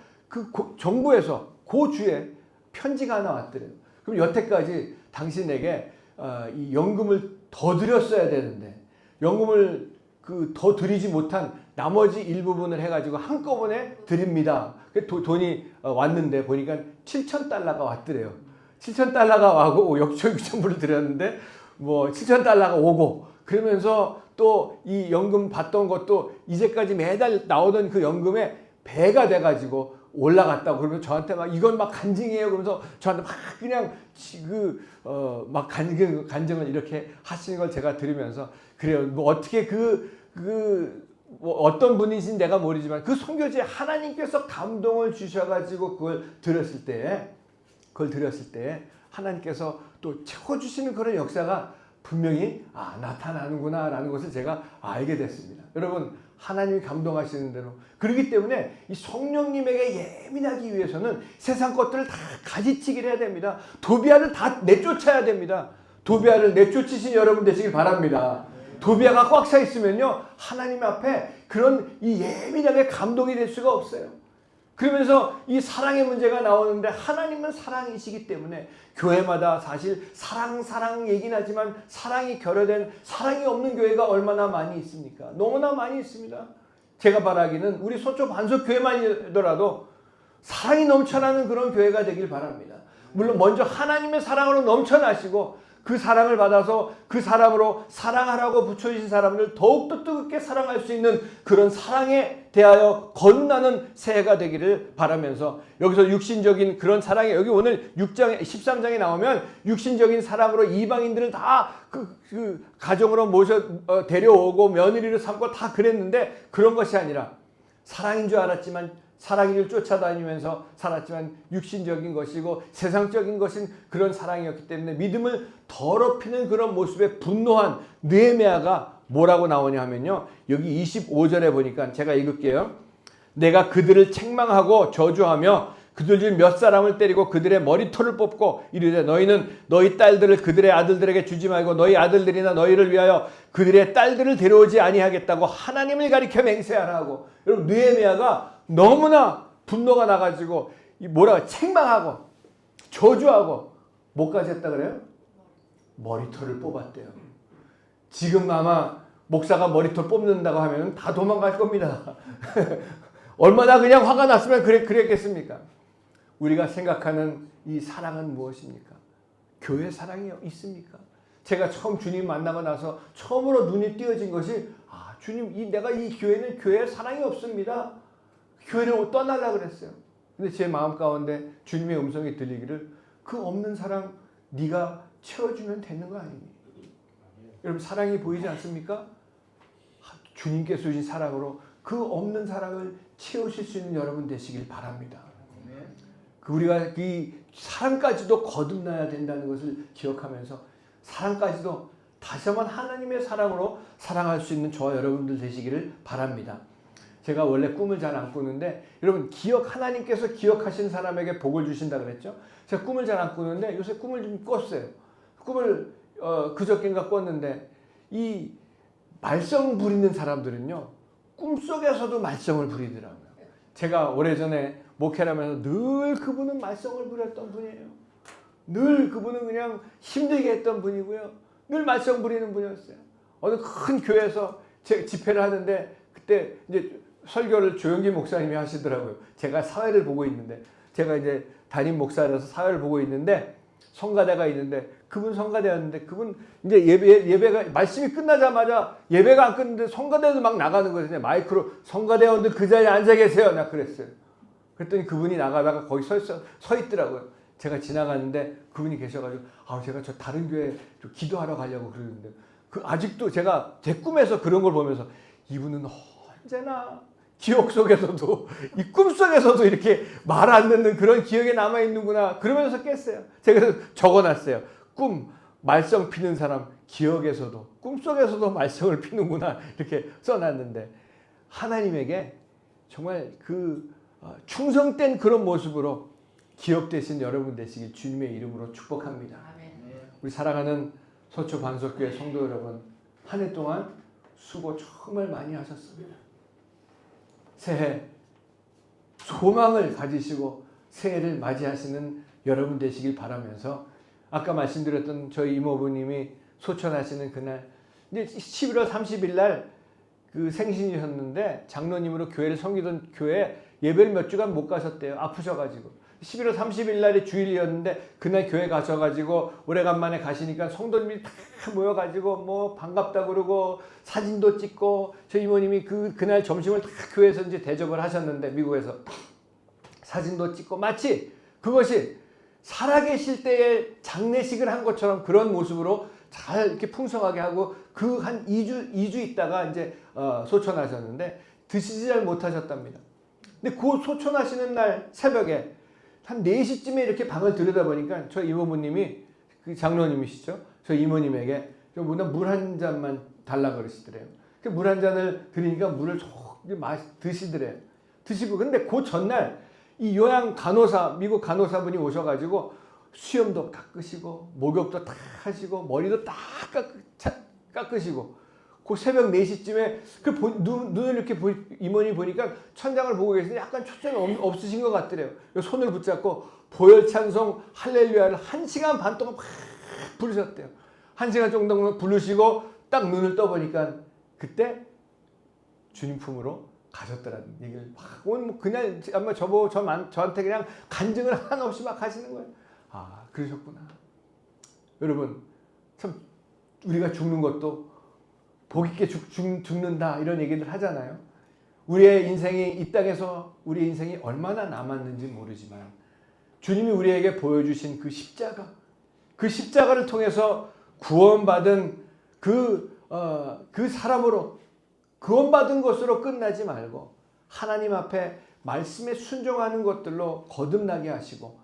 정부에서 그 주에 편지가 하나 왔더래요. 그럼 여태까지 당신에게 이 연금을 더 드렸어야 되는데 연금을 더 드리지 못한 나머지 일부분을 해가지고 한꺼번에 드립니다. 돈이 왔는데 보니까 7,000달러가 왔더래요. 7,000달러가 와고 역초 6,000불을 드렸는데 7,000달러가 오고 그러면서 또 이 연금 받던 것도 이제까지 매달 나오던 그 연금에 배가 돼가지고 올라갔다고 그러면 저한테 막 이건 막 간증이에요 그러면서 저한테 막 그냥 막 간증을 이렇게 하시는 걸 제가 들으면서 그래요. 어떻게 어떤 분이신지 내가 모르지만 그 선교지에 하나님께서 감동을 주셔가지고 그걸 드렸을 때 하나님께서 또 채워주시는 그런 역사가 분명히 나타나는구나라는 것을 제가 알게 됐습니다. 여러분 하나님이 감동하시는 대로 그렇기 때문에 이 성령님에게 예민하기 위해서는 세상 것들을 다 가지치기를 해야 됩니다. 도비아를 다 내쫓아야 됩니다. 도비아를 내쫓으신 여러분 되시길 바랍니다. 도비아가 꽉 차 있으면요 하나님 앞에 그런 이 예민하게 감동이 될 수가 없어요. 그러면서 이 사랑의 문제가 나오는데 하나님은 사랑이시기 때문에 교회마다 사실 사랑 얘기는 하지만 사랑이 결여된 사랑이 없는 교회가 얼마나 많이 있습니까? 너무나 많이 있습니다. 제가 바라기는 우리 서초 반석 교회만이더라도 사랑이 넘쳐나는 그런 교회가 되길 바랍니다. 물론 먼저 하나님의 사랑으로 넘쳐나시고 그 사랑을 받아서 그 사람으로 사랑하라고 붙여주신 사람을 더욱더 뜨겁게 사랑할 수 있는 그런 사랑에 대하여 거듭나는 새해가 되기를 바라면서 여기서 육신적인 그런 사랑에 여기 오늘 13장에 나오면 육신적인 사랑으로 이방인들을 다 그 가정으로 데려오고 며느리를 삼고 다 그랬는데 그런 것이 아니라 사랑인 줄 알았지만 사랑이를 쫓아다니면서 살았지만 육신적인 것이고 세상적인 것인 그런 사랑이었기 때문에 믿음을 더럽히는 그런 모습에 분노한 느헤미야가 뭐라고 나오냐 하면요. 여기 25절에 보니까 제가 읽을게요. 내가 그들을 책망하고 저주하며 그들 중 몇 사람을 때리고 그들의 머리털을 뽑고 이르되 너희는 너희 딸들을 그들의 아들들에게 주지 말고 너희 아들들이나 너희를 위하여 그들의 딸들을 데려오지 아니하겠다고 하나님을 가리켜 맹세하라 하고, 여러분 느헤미야가 너무나 분노가 나가지고 뭐라고 책망하고 저주하고 뭐까지 했다 그래요? 머리털을 뽑았대요. 지금 아마 목사가 머리털 뽑는다고 하면 다 도망갈 겁니다. 얼마나 그냥 화가 났으면 그랬겠습니까? 우리가 생각하는 이 사랑은 무엇입니까? 교회 사랑이 있습니까? 제가 처음 주님 만나고 나서 처음으로 눈이 띄어진 것이 주님, 내가 이 교회는 교회에 사랑이 없습니다. 교회를 떠나려고 그랬어요. 근데 제 마음 가운데 주님의 음성이 들리기를 그 없는 사랑 네가 채워주면 되는 거 아닙니까? 여러분 사랑이 보이지 않습니까? 주님께서 주신 사랑으로 그 없는 사랑을 채우실 수 있는 여러분 되시길 바랍니다. 우리가 이 사랑까지도 거듭나야 된다는 것을 기억하면서 사랑까지도 다시 한번 하나님의 사랑으로 사랑할 수 있는 저와 여러분들 되시기를 바랍니다. 제가 원래 꿈을 잘 안 꾸는데 여러분 하나님께서 기억하신 사람에게 복을 주신다 그랬죠? 제가 꿈을 잘 안 꾸는데 요새 꿈을 좀 꿨어요. 꿈을 그저께인가 꿨는데 이 말썽 부리는 사람들은요 꿈속에서도 말썽을 부리더라고요. 제가 오래전에 목회를 하면서 늘 그분은 말썽을 부렸던 분이에요. 늘 그분은 그냥 힘들게 했던 분이고요. 늘 말썽 부리는 분이었어요. 어느 큰 교회에서 집회를 하는데 그때 이제 설교를 조영기 목사님이 하시더라고요. 제가 사회를 보고 있는데 제가 이제 담임 목사라서 사회를 보고 있는데 성가대가 있는데 그분 성가대였는데 그분 이제 예배가 말씀이 끝나자마자 예배가 안 끝났는데 성가대도 막 나가는 거예요. 마이크로 성가대원들 그 자리에 앉아 계세요. 나 그랬어요. 그랬더니 그분이 나가다가 거기 서 있더라고요. 제가 지나가는데 그분이 계셔가지고 제가 저 다른 교회 좀 기도하러 가려고 그러는데 아직도 제가 제 꿈에서 그런 걸 보면서 이분은 언제나 기억 속에서도 이 꿈속에서도 이렇게 말 안 듣는 그런 기억에 남아있는구나 그러면서 깼어요. 제가 그래서 적어놨어요. 꿈 말썽 피는 사람 기억에서도 꿈속에서도 말썽을 피는구나 이렇게 써놨는데 하나님에게 정말 충성된 그런 모습으로 기억되신 여러분 되시길 주님의 이름으로 축복합니다. 우리 사랑하는 서초 반석교회 성도 여러분, 한 해 동안 수고 정말 많이 하셨습니다. 새해 소망을 가지시고 새해를 맞이하시는 여러분 되시길 바라면서 아까 말씀드렸던 저희 이모부님이 소천하시는 그날 이제 11월 30일 날 그 생신이셨는데 장로님으로 교회를 섬기던 교회 예배를 몇 주간 못 가셨대요. 아프셔가지고 11월 30일 날이 주일이었는데 그날 교회 가셔가지고 오래간만에 가시니까 성도님이 다 모여가지고 뭐 반갑다 그러고 사진도 찍고 저희 이모님이 그날 점심을 다 교회에서 이제 대접을 하셨는데 미국에서 사진도 찍고 마치 그것이 살아계실 때의 장례식을 한 것처럼 그런 모습으로 잘 이렇게 풍성하게 하고 그 한 2주 있다가 이제 소천하셨는데 드시지 잘 못하셨답니다. 근데 그 소천하시는 날 새벽에 한 4시쯤에 이렇게 방을 들여다보니까 저 이모부님이 그 장로님이시죠. 저 이모님에게 물 한 잔만 달라 그러시더래요. 물 한 잔을 드리니까 물을 드시더래요. 드시고 근데 그 전날 이 요양 간호사 미국 간호사분이 오셔가지고 수염도 깎으시고 목욕도 다 하시고 머리도 다 깎으시고 그 새벽 4시쯤에 눈을 이렇게 이모니 보니까 천장을 보고 계시는데 약간 초점이 없으신 것 같더래요. 손을 붙잡고 보혈 찬송 할렐루야를 1시간 반 동안 막 부르셨대요. 1시간 정도 부르시고 딱 눈을 떠보니까 그때 주님 품으로 가셨더라는 얘기를 막 오늘 그냥 아마 저한테 그냥 간증을 하나 없이 막 하시는 거예요. 그러셨구나. 여러분 참 우리가 죽는 것도 복 있게 죽는다 이런 얘기들 하잖아요. 우리의 인생이 이 땅에서 우리의 인생이 얼마나 남았는지 모르지만 주님이 우리에게 보여주신 그 십자가를 통해서 구원받은 그 사람으로 구원받은 것으로 끝나지 말고 하나님 앞에 말씀에 순종하는 것들로 거듭나게 하시고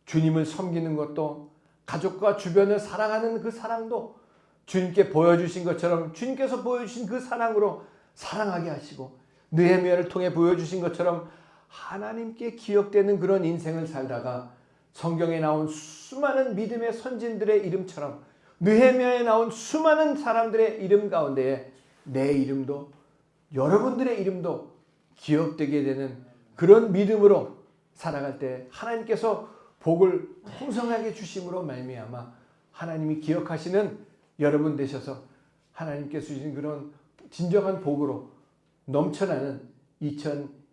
주님을 섬기는 것도 가족과 주변을 사랑하는 그 사랑도 주님께 보여주신 것처럼 주님께서 보여주신 그 사랑으로 사랑하게 하시고 느헤미야를 통해 보여주신 것처럼 하나님께 기억되는 그런 인생을 살다가 성경에 나온 수많은 믿음의 선진들의 이름처럼 느헤미야에 나온 수많은 사람들의 이름 가운데에 내 이름도 여러분들의 이름도 기억되게 되는 그런 믿음으로 살아갈 때 하나님께서 복을 풍성하게 주심으로 말미암아 하나님이 기억하시는 여러분 되셔서 하나님께서 주신 그런 진정한 복으로 넘쳐나는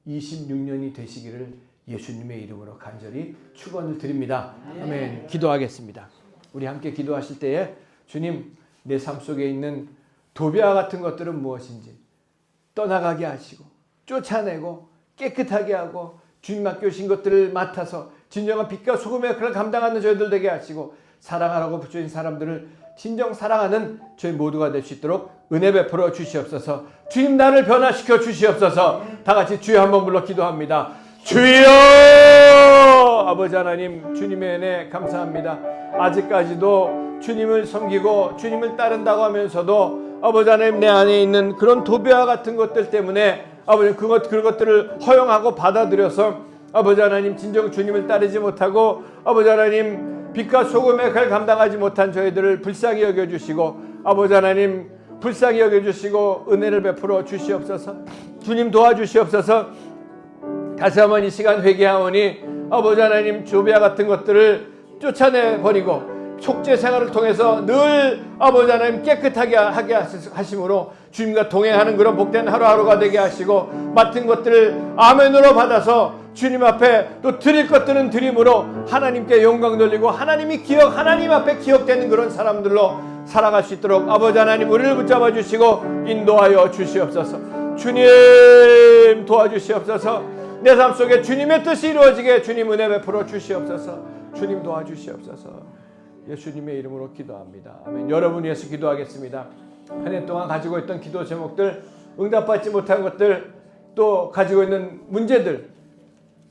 2026년이 되시기를 예수님의 이름으로 간절히 축원을 드립니다. 아멘. 기도하겠습니다. 우리 함께 기도하실 때에 주님, 내 삶 속에 있는 도배와 같은 것들은 무엇인지 떠나가게 하시고 쫓아내고 깨끗하게 하고 주님 맡겨주신 것들을 맡아서 진정한 빛과 소금의 역할을 감당하는 저희들 되게 하시고 사랑하라고 붙여진 사람들을 진정 사랑하는 저희 모두가 될 수 있도록 은혜 베풀어 주시옵소서. 주님, 나를 변화시켜 주시옵소서. 다 같이 주여 한번 불러 기도합니다. 주여! 아버지 하나님, 주님의 은혜 감사합니다. 아직까지도 주님을 섬기고 주님을 따른다고 하면서도 아버지 하나님, 내 안에 있는 그런 도배와 같은 것들 때문에 아버지 그것들을 허용하고 받아들여서 아버지 하나님 진정 주님을 따르지 못하고 아버지 하나님 빛과 소금의 역할을 감당하지 못한 저희들을 불쌍히 여겨주시고 아버지 하나님 불쌍히 여겨주시고 은혜를 베풀어 주시옵소서. 주님 도와주시옵소서. 다시 한번 이 시간 회개하오니 아버지 하나님 조비와 같은 것들을 쫓아내버리고 속죄 생활을 통해서 늘 아버지 하나님 깨끗하게 하게 하심으로 주님과 동행하는 그런 복된 하루하루가 되게 하시고 맡은 것들을 아멘으로 받아서 주님 앞에 또 드릴 것들은 드림으로 하나님께 영광 돌리고 하나님 앞에 기억되는 그런 사람들로 살아갈 수 있도록 아버지 하나님 우리를 붙잡아 주시고 인도하여 주시옵소서. 주님 도와주시옵소서. 내 삶 속에 주님의 뜻이 이루어지게 주님 은혜 베풀어 주시옵소서. 주님 도와주시옵소서. 예수님의 이름으로 기도합니다. 아멘. 여러분 위해서 기도하겠습니다. 한 해 동안 가지고 있던 기도 제목들, 응답받지 못한 것들, 또 가지고 있는 문제들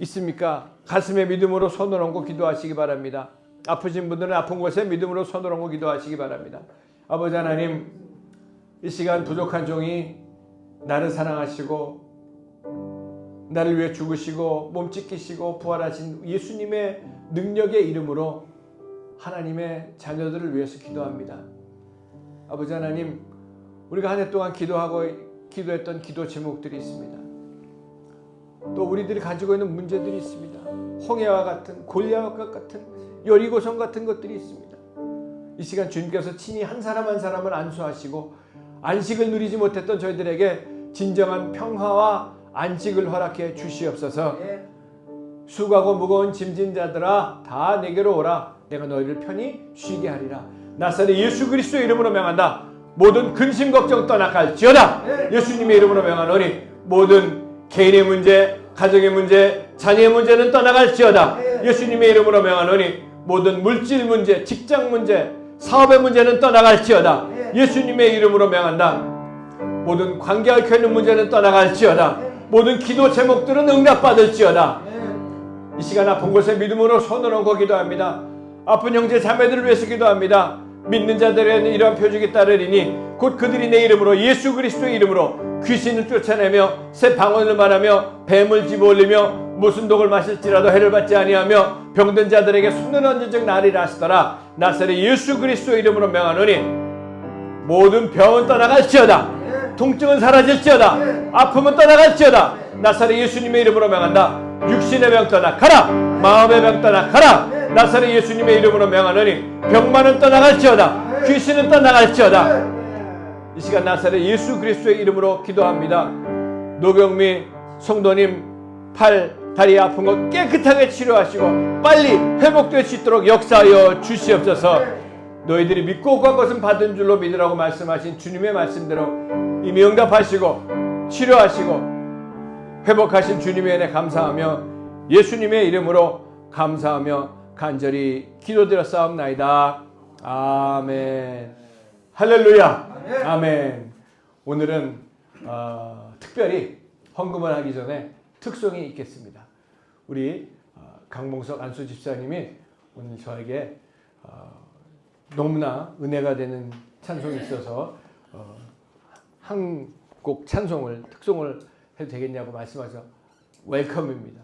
있습니까? 가슴에 믿음으로 손을 얹고 기도하시기 바랍니다. 아프신 분들은 아픈 곳에 믿음으로 손을 얹고 기도하시기 바랍니다. 아버지 하나님, 이 시간 부족한 종이 나를 사랑하시고 나를 위해 죽으시고 몸 찢기시고 부활하신 예수님의 능력의 이름으로 하나님의 자녀들을 위해서 기도합니다. 아버지 하나님, 우리가 한 해 동안 기도했던 기도 제목들이 있습니다. 또 우리들이 가지고 있는 문제들이 있습니다. 홍해와 같은 골리앗과 같은 여리고성 같은 것들이 있습니다. 이 시간 주님께서 친히 한 사람 한 사람을 안수하시고 안식을 누리지 못했던 저희들에게 진정한 평화와 안식을 허락해 주시옵소서. 수고하고 무거운 짐진 자들아 다 내게로 오라. 내가 너희를 편히 쉬게 하리라. 나사렛 예수 그리스도의 이름으로 명한다. 모든 근심 걱정 떠나갈지어다. 예수님의 이름으로 명하노니 모든 개인의 문제, 가정의 문제, 자녀의 문제는 떠나갈지어다. 예수님의 이름으로 명하노니 모든 물질 문제, 직장 문제, 사업의 문제는 떠나갈지어다. 예수님의 이름으로 명한다. 모든 관계할 켜 있는 문제는 떠나갈지어다. 모든 기도 제목들은 응답받을지어다. 이 시간 아픈 곳에 믿음으로 손을 얹고 기도합니다. 아픈 형제 자매들을 위해서 기도합니다. 믿는 자들에게는 이러한 표적이 따르리니 곧 그들이 내 이름으로 예수 그리스도의 이름으로 귀신을 쫓아내며 새 방언을 말하며 뱀을 집어올리며 무슨 독을 마실지라도 해를 받지 아니하며 병든 자들에게 손을 얹은 즉 나으리라 하시더라. 나사렛 예수 그리스도의 이름으로 명하노니 모든 병은 떠나갈지어다. 통증은 사라질지어다. 아픔은 떠나갈지어다. 나사렛 예수님의 이름으로 명한다. 육신의 병 떠나가라. 마음의 병 떠나가라. 나사렛 예수님의 이름으로 명하노니 병만은 떠나갈지어다. 귀신은 떠나갈지어다. 이 시간 나사렛 예수 그리스도의 이름으로 기도합니다. 노경미 성도님 팔, 다리 아픈 것 깨끗하게 치료하시고 빨리 회복될 수 있도록 역사하여 주시옵소서. 너희들이 믿고 구한 것은 받은 줄로 믿으라고 말씀하신 주님의 말씀대로 이미 응답하시고 치료하시고 회복하신 주님의 은혜 감사하며 예수님의 이름으로 감사하며 간절히 기도드렸사옵나이다. 아멘. 할렐루야. 아멘. 오늘은 특별히 헌금을 하기 전에 특성이 있겠습니다. 우리 강봉석 안수 집사님이 오늘 저에게 너무나 은혜가 되는 찬송이 있어서 한 곡 찬송을 특송을 해도 되겠냐고 말씀하셔서 웰컴입니다.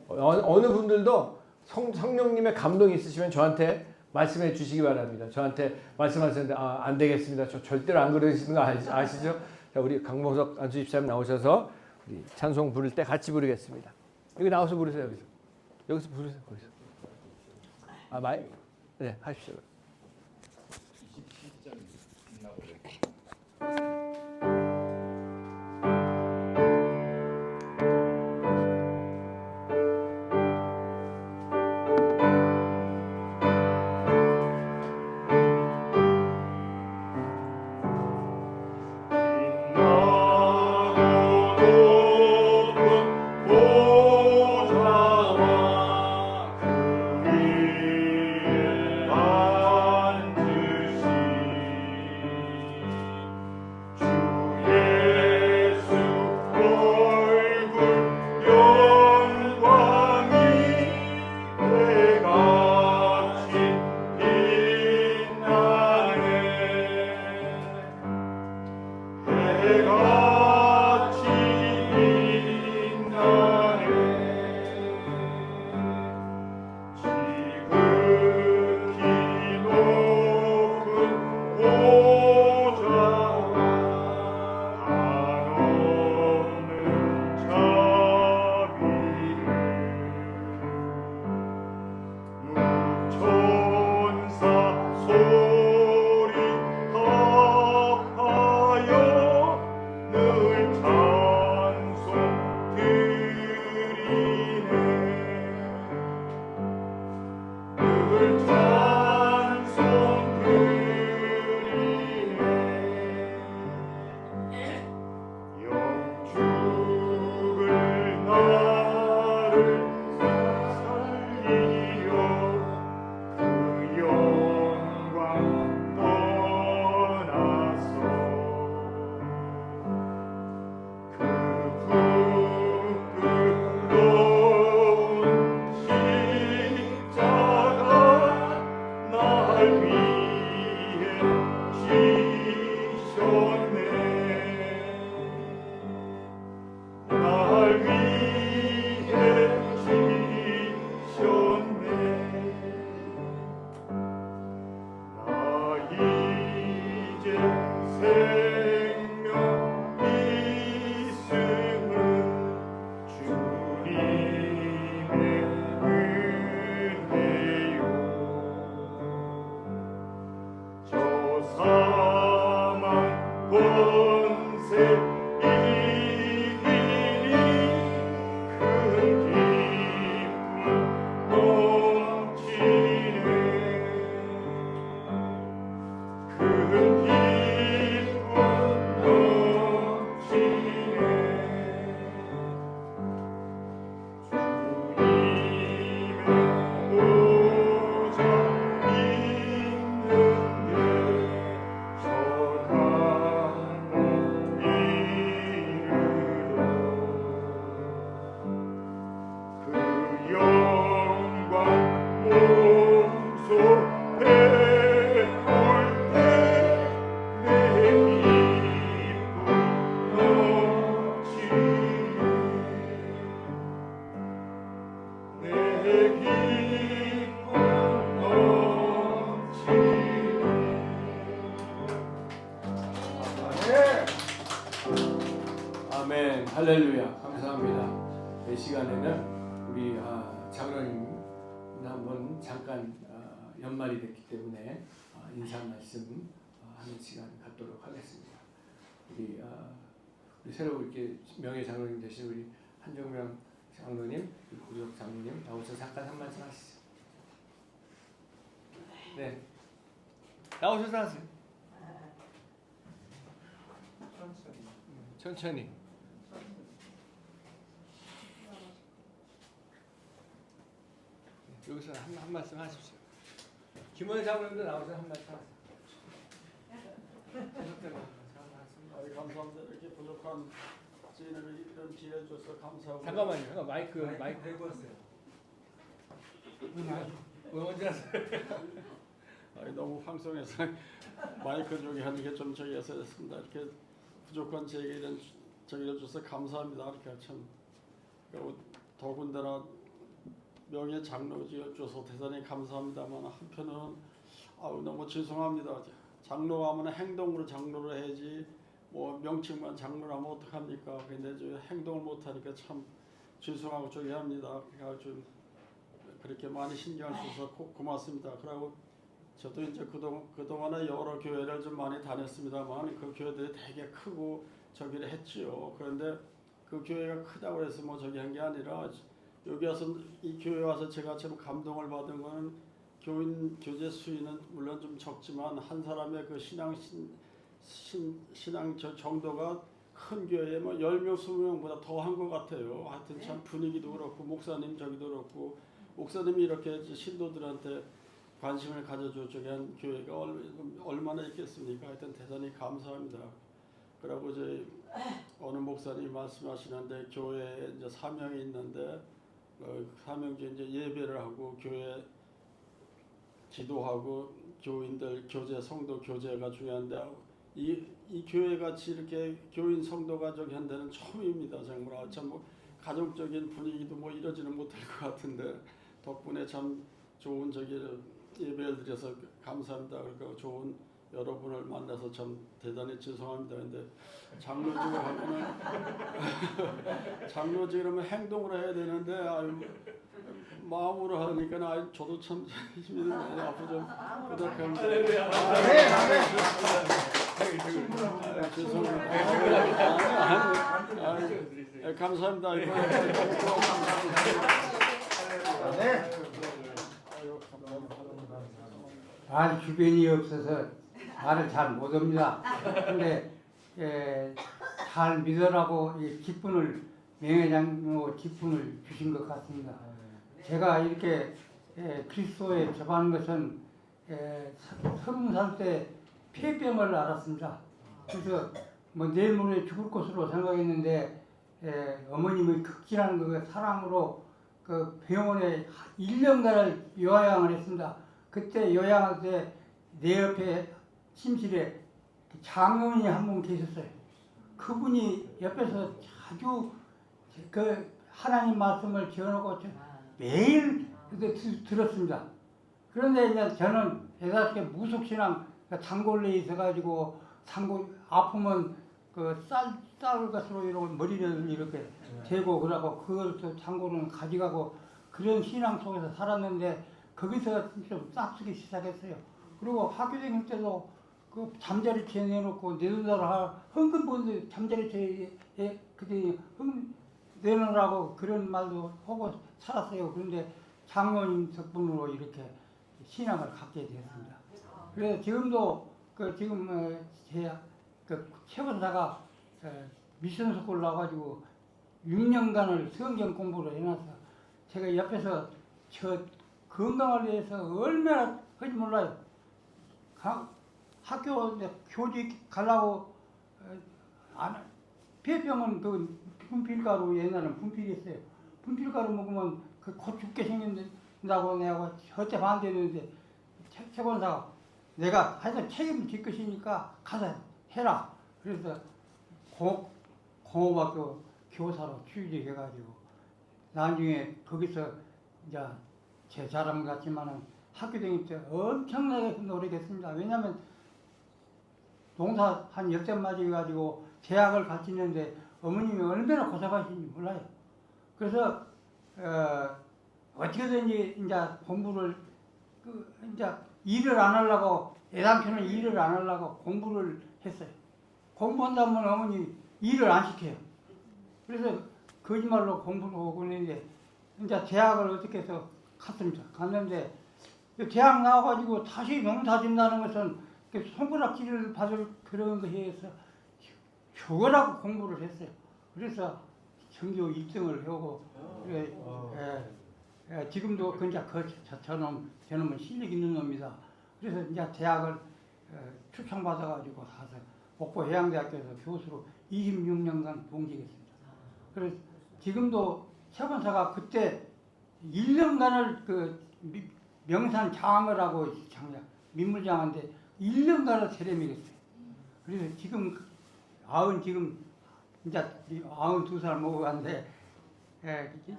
어느 분들도 성령님의 감동이 있으시면 저한테 말씀해 주시기 바랍니다. 저한테 말씀하셨는데 안 되겠습니다. 저 절대로 안 그러시는 거 아시죠? 자, 우리 강봉석 안수 집사님 나오셔서 우리 찬송 부를 때 같이 부르겠습니다. 여기 나와서 부르세요. 여기서 부르세요. 거기서. 네, 하십시오. 아멘. 할렐루야. 감사합니다. 이 시간에는 우리 장로님 한번 잠깐 연말이 됐기 때문에 인사 말씀 하는 시간 갖도록 하겠습니다. 우리 새로 이렇게 명예 장로님 되신 우리 한정명 장로님, 구석 장로님 나오셔서 잠깐 한 말씀 하시죠. 네. 나오셔서 하세요. 천천히. 여기서 한 말씀 하십시오. 김원 장로님도 나오셔서 한 말씀 하세요. 감사합니다. 이렇게 부족한 저희는 이런 기회 줘서 감사하고. 잠깐만요. 마이크 대구 왔어요. 언제 하세요? 아니, 너무 방송에서 마이크 쪽에 하는 게 좀 저기에서 했습니다. 이렇게 부족한 제게 이런 저기를 줘서 감사합니다. 이렇게 참 그리고 더군다나 명예 장로직을 줘서 대단히 감사합니다만 한편으로는 너무 죄송합니다. 장로가 하면 행동으로 장로를 해야지 뭐 명칭만 장로라면 어떡합니까? 근데 저 행동을 못하니까 참 죄송하고 저기 합니다. 그러니까 좀 그렇게 많이 신경을 써서 고맙습니다. 그리고 저도 이제 그동안에 여러 교회를 좀 많이 다녔습니다만 그 교회들이 되게 크고 저기를 했지요. 그런데 그 교회가 크다고 해서 뭐 저기 한 게 아니라 여기 와서 이 교회 와서 제가 참 감동을 받은 거는 교인 교제 수위는 물론 좀 적지만 한 사람의 그 신앙 저 정도가 큰 교회에 뭐 10명 20명보다 더 한 것 같아요. 하여튼 참 분위기도 그렇고 목사님 저기도 그렇고 목사님이 이렇게 신도들한테 관심을 가져줘 저기 한 교회가 얼마나 있겠습니까? 하여튼 대단히 감사합니다. 그리고 저희 어느 목사님이 말씀하시는데 교회에 이제 사명이 있는데 사명 중에 이제 예배를 하고 교회 지도하고 교인들 교제 성도 교제가 중요한데 이 교회 같이 이렇게 교인 성도가 저기 한 데는 처음입니다. 정말 참 뭐 가정적인 분위기도 뭐 이러지는 못할 것 같은데 덕분에 참 좋은 저기 예배를 드려서 감사합니다. 그러니까 좋은 여러분을 만나서 참 대단히 죄송합니다. 근데 장로직을 하면은 장로직을 하면 행동으로 해야 되는데 마음으로 하니까 저도 참 힘이 드네요. 앞으로 좀 부탁합니다. 죄송합니다. 감사합니다. 말 주변이 없어서 말을 잘 못합니다. 근데 잘 믿으라고 이 기쁨을 명예장로 기쁨을 주신 것 같습니다. 제가 이렇게 그리스도에 접하는 것은 30살 때 폐병을 앓았습니다. 그래서 뭐 내일 모레 죽을 것으로 생각했는데 어머님의 극진한 그 사랑으로 그 병원에 1년간을 요양을 했습니다. 그때 요양할 때 내 옆에 침실에 장로님이 한 분 계셨어요. 그분이 옆에서 아주 그 하나님 말씀을 지어놓고 매일 들었습니다. 그런데 이제 저는 대다수게 무속신앙 단골에 있어가지고 아프면 그 쌀 것으로 이런 머리를 이렇게 대고 그러고 그걸 또 장고는 가져가고 그런 신앙 속에서 살았는데 거기서 좀 싹쓰기 시작했어요. 그리고 학교 다닐 때도 그 잠자리채 내놓고 내놓으라고 헌금본도 잠자리채에 그때 내놓으라고 그런 말도 하고 살았어요. 그런데 장로님 덕분으로 이렇게 신앙을 갖게 되었습니다. 그래서 지금도 지금 제 최원사가 미션 스쿨 나와가지고 6년간을 성경 공부를 해놨어. 제가 옆에서 저 건강을 위해서 얼마나 하지 몰라요. 학교 교직 가려고 폐병은 그 분필가루 옛날에는 분필이었어요. 분필가루 먹으면 곧 죽게 생긴다고 내가 절대 반대했는데 최권사가 내가 하여튼 책임을 질 것이니까 가서 해라. 그래서 공업학교 교사로 취직해가지고 나중에 거기서 이제 제 자랑 같지만은 학교 다닐 때 엄청나게 노력했습니다. 왜냐하면 농사 한 10대 맞아가지고 대학을 갔었는데 어머님이 얼마나 고생하시는지 몰라요. 그래서 어떻게든지 이제 공부를 이제 일을 안 하려고 애당초는 일을 안 하려고 공부를 했어요. 공부한다면 어머니 일을 안 시켜요. 그래서 거짓말로 공부를 하고 있는데 이제 대학을 어떻게 해서 갔습니다. 갔는데 대학 나와가지고 다시 농사 짓는다는 것은 손가락질을 받을 그런 것에서 죽으라고 공부를 했어요. 그래서 전교 1등을 하고 지금도 그냥 저놈은 실력 있는 놈이다. 그래서 이제 대학을 초청받아가지고 가서 목포해양대학교에서 교수로 26년간 봉직했습니다. 그래서 지금도 최권사가 그때 1년간을 그 명산 장을 하고 장량 민물장인데 1년간을 세례미랬어요. 그래서 지금 지금 이제 92살 먹어갔는데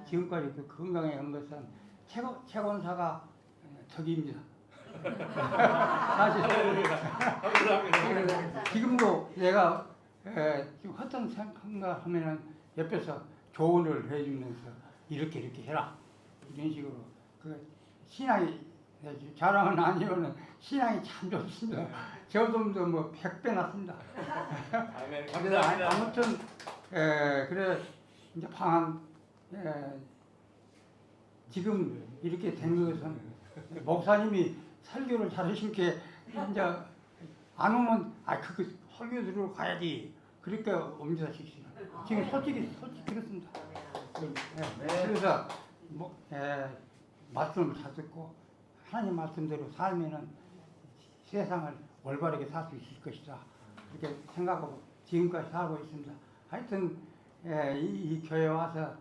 지금까지 그 건강에 한 것은 최권사가 덕입니다. 사실 지금도 내가 지금 어떤 생각인가 하면은 옆에서 조언을 해주면서 이렇게 해라 이런 식으로 그 신앙이 자랑은 아니면은 신앙이 참 좋습니다. 저도 뭐 100배 났습니다. 아멘. 감사합니다. 아무튼 그래 이제 방한 지금 이렇게 된 것은 목사님이 설교를 잘하신게 이제 안 오면 그 설교 들으러 가야지 그렇게 옵니다. 지금 솔직히 그렇습니다. 그래서 말씀을 잘 듣고 하나님 말씀대로 살면은 세상을 올바르게 살 수 있을 것이다. 그렇게 생각하고 지금까지 살고 있습니다. 하여튼 이 교회 와서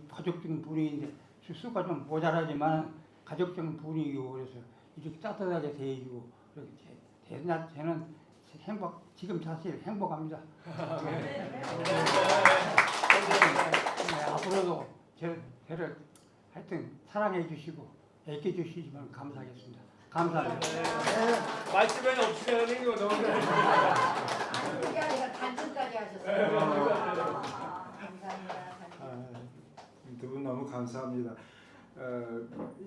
가족적인 분위기인데 수가 좀 모자라지만 가족적인 분위기고 그래서 이렇게 따뜻하게 대해주고 저는 지금 사실 행복합니다. 앞으로도 저를 하여튼 사랑해 주시고 애껴 주시지만 감사하겠습니다. 감사합니다. 말씀이 없으면 이거 너무 그게 아니라 단순까지 하셨어요. 감사합니다. 두 분 너무 감사합니다.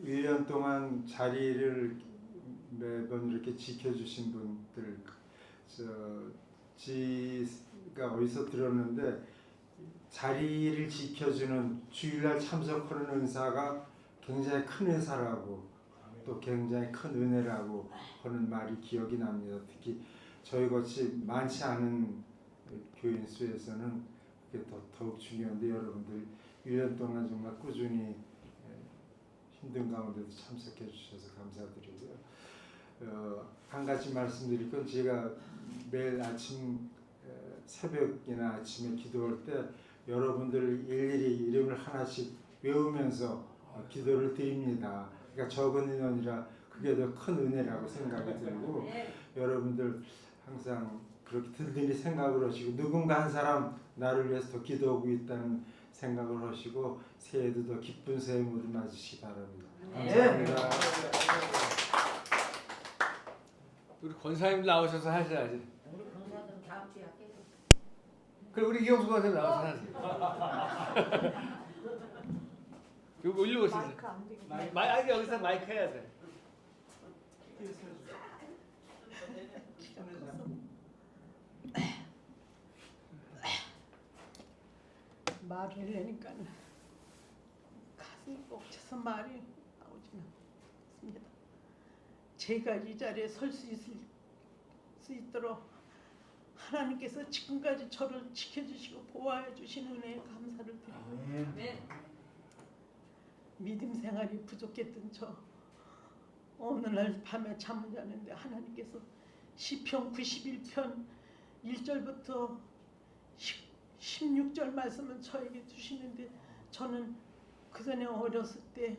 1년 동안 자리를 매번 이렇게 지켜주신 분들, 지가 어디서 들었는데 자리를 지켜주는 주일날 참석하는 은사가 굉장히 큰 은사라고 또 굉장히 큰 은혜라고 하는 말이 기억이 납니다. 특히 저희같이 많지 않은 교인 수에서는 그게 더욱 중요한데 여러분들 1년 동안 정말 꾸준히 힘든 가운데도 참석해 주셔서 감사드리고요. 한 가지 말씀드릴 건 제가 매일 아침 새벽이나 아침에 기도할 때 여러분들 일일이 이름을 하나씩 외우면서 기도를 드립니다. 그러니까 적은 인원이라 그게 더 큰 은혜라고 생각이 들고 여러분들 항상 그렇게 든든히 생각을 하시고 누군가 한 사람 나를 위해서 더 기도하고 있다는 생각을 하시고 새해에도 더 기쁜 새해 모두 맞으시기 바랍니다. 감사합니다. 우리 권사님 나오셔서 하셔야지. 우리 강사들은 다음 주에 할게요. 그럼 우리 이영수 권사님 나와서 하세요. 요거 일로 오시죠. 아니 여기서 마이크 해야 돼. 말을 하려니까 가슴이 벅차서 말이 나오지는 않습니다. 제가 이 자리에 설 수 있도록 하나님께서 지금까지 저를 지켜주시고 보호해 주신 은혜에 감사를 드립니다. 믿음 생활이 부족했던 저 어느 날 밤에 잠을 자는데 하나님께서 시편 91편 1절부터 16절 말씀을 저에게 주시는데 저는 그 전에 어렸을 때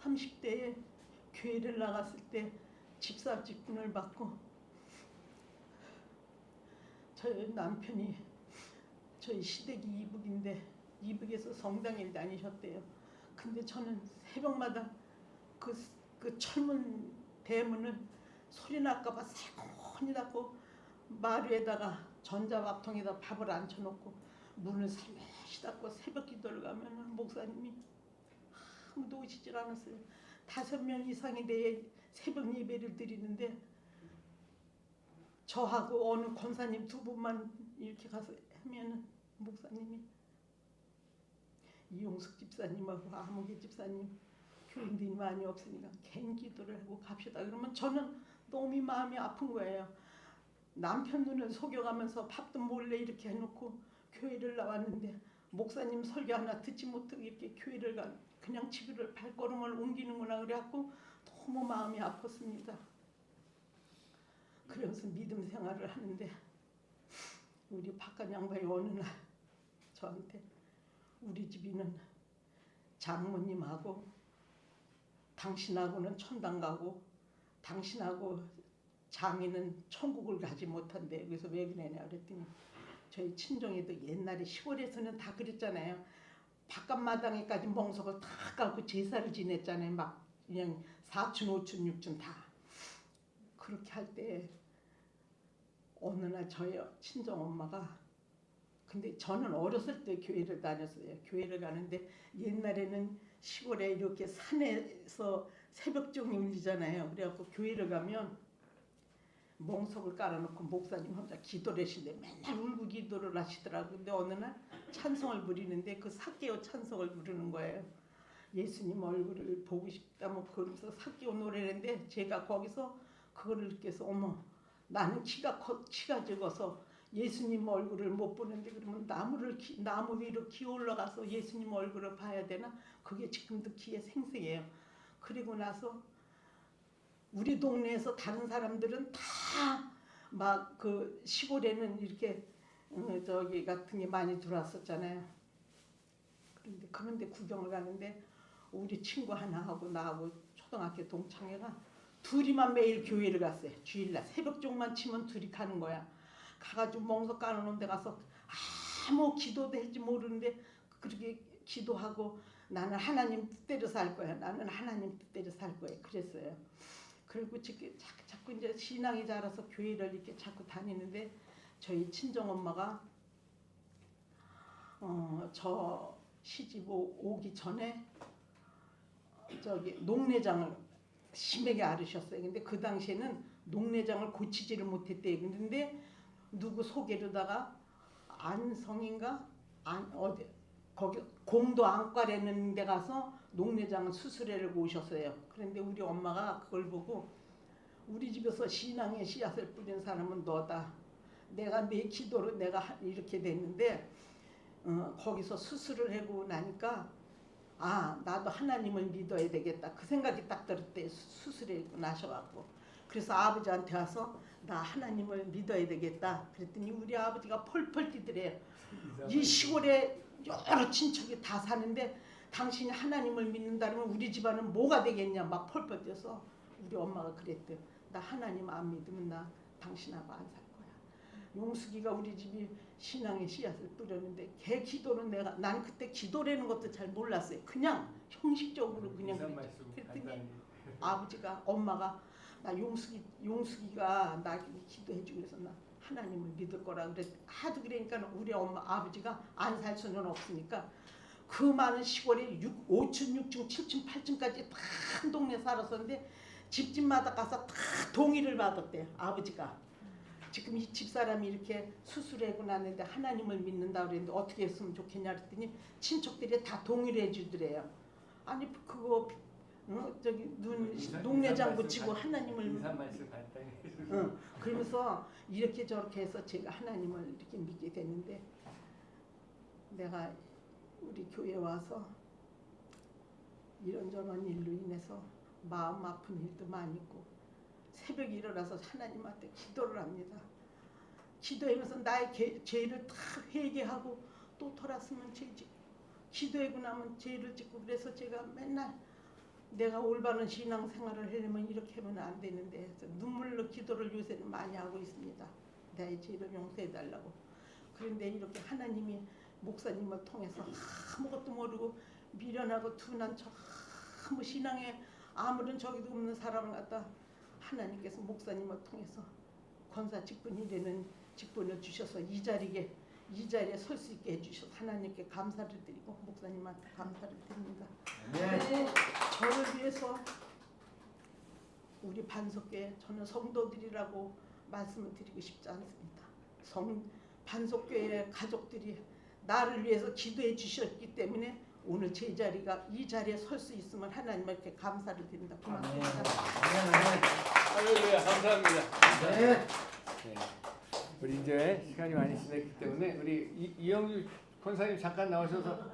30대에 교회를 나갔을 때 집사 직분을 받고 저희 남편이 저희 시댁이 이북인데 이북에서 성당에 다니셨대요. 근데 저는 새벽마다 그 철문 대문을 소리 날까봐 세곤히 닫고 마루에다가 전자밥통에다 밥을 앉혀놓고 문을 살며시 닫고 새벽 기도를 가면 목사님이 아무도 오시질 않았어요. 5명 이상이 내 새벽 예배를 드리는데 저하고 어느 권사님 2분만 이렇게 가서 하면은 목사님이 이용숙 집사님하고 아무개 집사님 교인들이 많이 없으니까 개인 기도를 하고 갑시다. 그러면 저는 너무 마음이 아픈 거예요. 남편 눈을 속여가면서 밥도 몰래 이렇게 해놓고 교회를 나왔는데 목사님 설교 하나 듣지 못하고 이렇게 교회를 그냥 집을 발걸음을 옮기는구나 그래갖고 너무 마음이 아팠습니다. 그래서 믿음 생활을 하는데 우리 박간 양반이 어느 날 저한테 우리 집이는 장모님하고 당신하고는 천당 가고 당신하고 장인은 천국을 가지 못한대. 그래서 왜 그러냐 그랬더니 저희 친정에도 옛날에 시골에서는 다 그랬잖아요. 바깥마당에까지 멍석을 다 깔고 제사를 지냈잖아요. 막 그냥 사춘, 오춘, 육춘 다. 그렇게 할 때 어느 날 저희 친정엄마가 근데 저는 어렸을 때 교회를 다녔어요. 교회를 가는데 옛날에는 시골에 이렇게 산에서 새벽종이 울리잖아요. 그래갖고 교회를 가면 멍석을 깔아놓고 목사님 혼자 기도를 하시는데 맨날 울고 기도를 하시더라고요. 근데 어느 날 찬송을 부리는데 그 삭개오 찬송을 부르는 거예요. 예수님 얼굴을 보고 싶다 뭐 그러면서 삭개오 노래인데 제가 거기서 그거를 느껴서 어머 나는 키가 적어서 예수님 얼굴을 못 보는데 그러면 나무 위로 기어 올라가서 예수님 얼굴을 봐야 되나? 그게 지금도 귀에 생생해요. 그리고 나서 우리 동네에서 다른 사람들은 다 막 그 시골에는 이렇게 저기 같은 게 많이 들어왔었잖아요. 그런데 구경을 가는데 우리 친구 하나하고 나하고 초등학교 동창회가 둘이만 매일 교회를 갔어요. 주일날 새벽종만 치면 둘이 가는 거야. 가가지고 멍석 깔아놓은 데 가서 아무 기도도 할지 모르는데 그렇게 기도하고 나는 하나님 뜻대로 살 거야. 나는 하나님 뜻대로 살 거야. 그랬어요. 그리고 자꾸 이제 신앙이 자라서 교회를 이렇게 자꾸 다니는데 저희 친정엄마가 저 시집 오기 전에 저기 녹내장을 심하게 앓으셨어요. 근데 그 당시에는 녹내장을 고치지를 못했대요. 근데 누구 소개로다가 안성인가 어디 거기 공도 안과라는 데 가서 녹내장을 수술하려고 오셨어요. 그런데 우리 엄마가 그걸 보고 우리 집에서 신앙의 씨앗을 뿌린 사람은 너다. 내가 내 기도로 내가 이렇게 됐는데 거기서 수술을 하고 나니까 아 나도 하나님을 믿어야 되겠다. 그 생각이 딱 들었대. 수술하고 나셔갖고. 그래서 아버지한테 와서 나 하나님을 믿어야 되겠다. 그랬더니 우리 아버지가 펄펄 뛰더래요. 이 시골에 여러 친척이 다 사는데 당신이 하나님을 믿는다면 우리 집안은 뭐가 되겠냐 막 펄펄 뛰어서 우리 엄마가 그랬대. 나 하나님 안 믿으면 나 당신하고 안 살 거야. 용숙이가 우리 집이 신앙의 씨앗을 뿌렸는데 걔 기도는 난 그때 기도라는 것도 잘 몰랐어요. 그냥 형식적으로 그냥 그랬더니 아버지가 엄마가 나 용숙이가 나 기도해주고 그래서 나 하나님을 믿을 거라 그래. 하도 그러니까 우리 엄마 아버지가 안 살 수는 없으니까 그 많은 시골에 5층, 6층, 7층, 8층까지 다 한 동네 살았었는데 집집마다 가서 다 동의를 받았대요. 아버지가. 지금 이 집사람이 이렇게 수술하고 났는데 하나님을 믿는다 그랬는데 어떻게 했으면 좋겠냐 그랬더니 친척들이 다 동의를 해주더래요. 아니 그거 저기 녹내장 붙이고 하나님을 그러면서 이렇게 저렇게 해서 제가 하나님을 이렇게 믿게 됐는데 내가 우리 교회 와서 이런저런 일로 인해서 마음 아픈 일도 많이 있고 새벽에 일어나서 하나님한테 기도를 합니다. 기도하면서 나의 죄를 다 회개하고 또 돌았으면 죄 짓고 기도하고 나면 죄를 짓고 그래서 제가 맨날 내가 올바른 신앙생활을 하려면 이렇게 하면 안 되는데 눈물로 기도를 요새는 많이 하고 있습니다. 내 죄를 용서해달라고. 그런데 이렇게 하나님이 목사님을 통해서 아무것도 모르고 미련하고 둔한 척 아무 신앙에 아무런 적이도 없는 사람을 갖다 하나님께서 목사님을 통해서 권사 직분이라는 직분을 주셔서 이 자리에 설 수 있게 해주셔서 하나님께 감사를 드리고 목사님한테 감사를 드립니다. 네. 저를 위해서 우리 반석교회 저는 성도들이라고 말씀을 드리고 싶지 않습니다. 반석교회 가족들이 나를 위해서 기도해 주셨기 때문에 오늘 제 자리가 이 자리에 설 수 있으면 하나님께 감사를 드립니다. 고맙습니다. 할렐루야 감사합니다. 네. 우리 이제 시간이 많이 지났기 때문에 우리 이영주 권사님 잠깐 나오셔서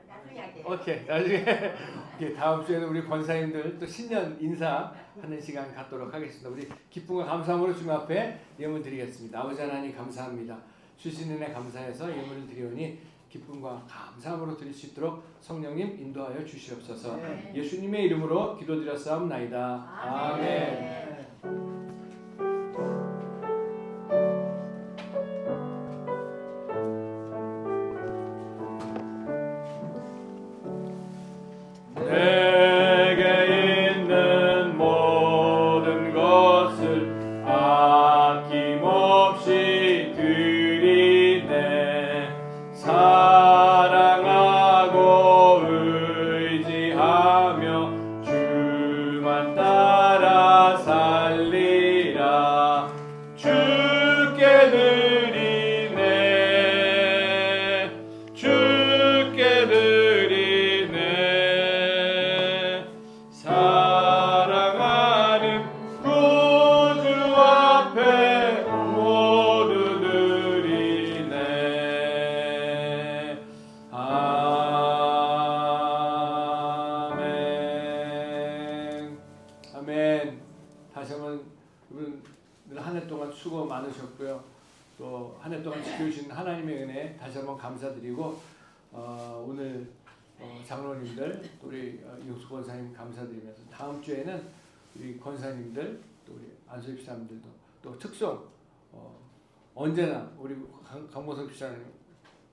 나중에 할게요. 오케이 나중에 다음 주에는 우리 권사님들 또 신년 인사하는 시간 갖도록 하겠습니다. 우리 기쁨과 감사함으로 주님 앞에 예문 드리겠습니다. 아버지 하나님 감사합니다. 주신 은혜 감사해서 예물을 드리오니 기쁨과 감사함으로 드릴 수 있도록 성령님 인도하여 주시옵소서. 예수님의 이름으로 기도드렸사옵나이다. 아멘. 내게 있는 모든 것을 아낌없이 드리네. 사랑하고 의지하며 주만 따라 살리라. 주께 드리네. 주께 드리네. 사랑하는 구주 앞에 모두 드리네. 아멘. 아멘. 다시 한번 여러분 한 해 동안 수고 많으셨고요. 또 한 해 동안 지켜주신 하나님의 은혜 다시 한번 감사드리고 오늘 장로님들 또 우리 용수 권사님 감사드리면서 다음 주에는 우리 권사님들 또 우리 안수 집사님들도 또 특송 언제나 우리 강모석 집사님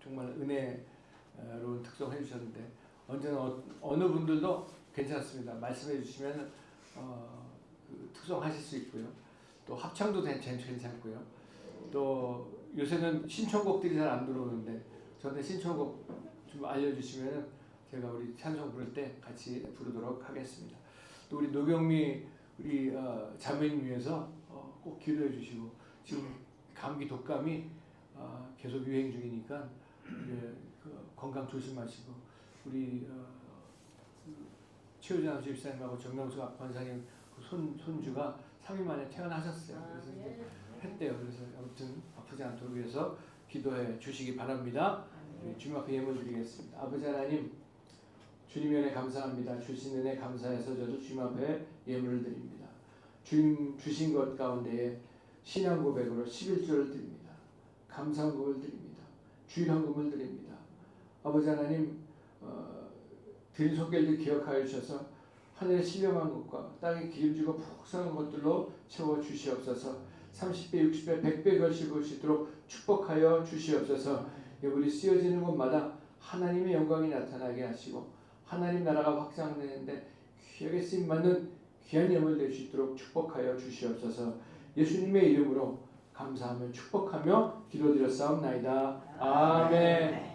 정말 은혜로운 특송 해주셨는데 언제나 어느 분들도 괜찮습니다. 말씀해 주시면 그 특송하실 수 있고요. 또 합창도 괜찮고요. 또 요새는 신청곡들이 잘 안 들어오는데 저한테 신청곡 좀 알려주시면 제가 우리 찬송 부를 때 같이 부르도록 하겠습니다. 또 우리 노경미 우리 자매님 위해서 꼭 기도해 주시고 지금 감기 독감이 계속 유행 중이니까 건강 조심하시고 우리 최우진 집사님하고 정명수 권사님 손주가 3일 만에 퇴원하셨어요. 그래서 이제 했대요. 그래서 아무튼 아프지 않도록 위해서 기도해 주시기 바랍니다. 주님 앞에 예물 드리겠습니다. 아버지 하나님, 주님의 은혜 감사합니다. 주신 은혜 감사해서 저도 주님 앞에 예물을 드립니다. 주님 주신 것 가운데에 신앙 고백으로 11조를 드립니다. 감사금을 드립니다. 주일 헌금을 드립니다. 아버지 하나님, 드린 속결들 기억하여 주셔서 하늘에 신령한 것과 땅에 기름지고 풍성한 것들로 채워 주시옵소서. 30배, 60배, 100배 거시고 있도록 축복하여 주시옵소서. 우리 쓰여지는 곳마다 하나님의 영광이 나타나게 하시고 하나님 나라가 확장되는데 귀하게 쓰임받는 귀한 예물 될 수 있도록 축복하여 주시옵소서. 예수님의 이름으로 감사하며 축복하며 기도드렸사옵나이다. 아멘.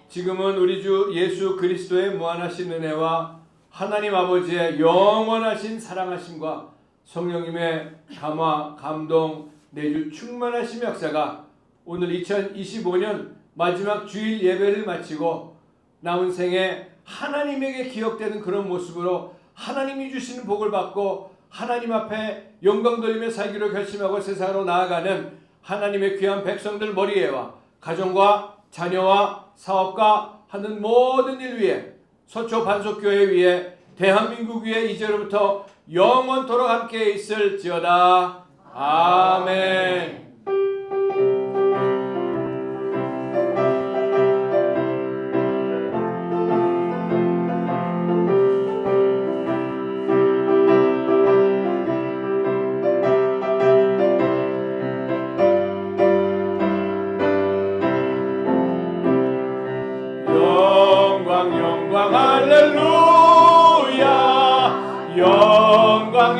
지금은 우리 주 예수 그리스도의 무한하신 은혜와 하나님 아버지의 영원하신 사랑하심과 성령님의 감화, 감동, 내주 충만하심 역사가 오늘 2025년 마지막 주일 예배를 마치고 남은 생에 하나님에게 기억되는 그런 모습으로 하나님이 주시는 복을 받고 하나님 앞에 영광 돌리며 살기로 결심하고 세상으로 나아가는 하나님의 귀한 백성들 머리에와 가정과 자녀와 사업과 하는 모든 일 위에 서초 반석교회 위에 대한민국 위에 이제로부터 영원토록 함께 있을지어다. 아멘. 영광 할렐루야 영광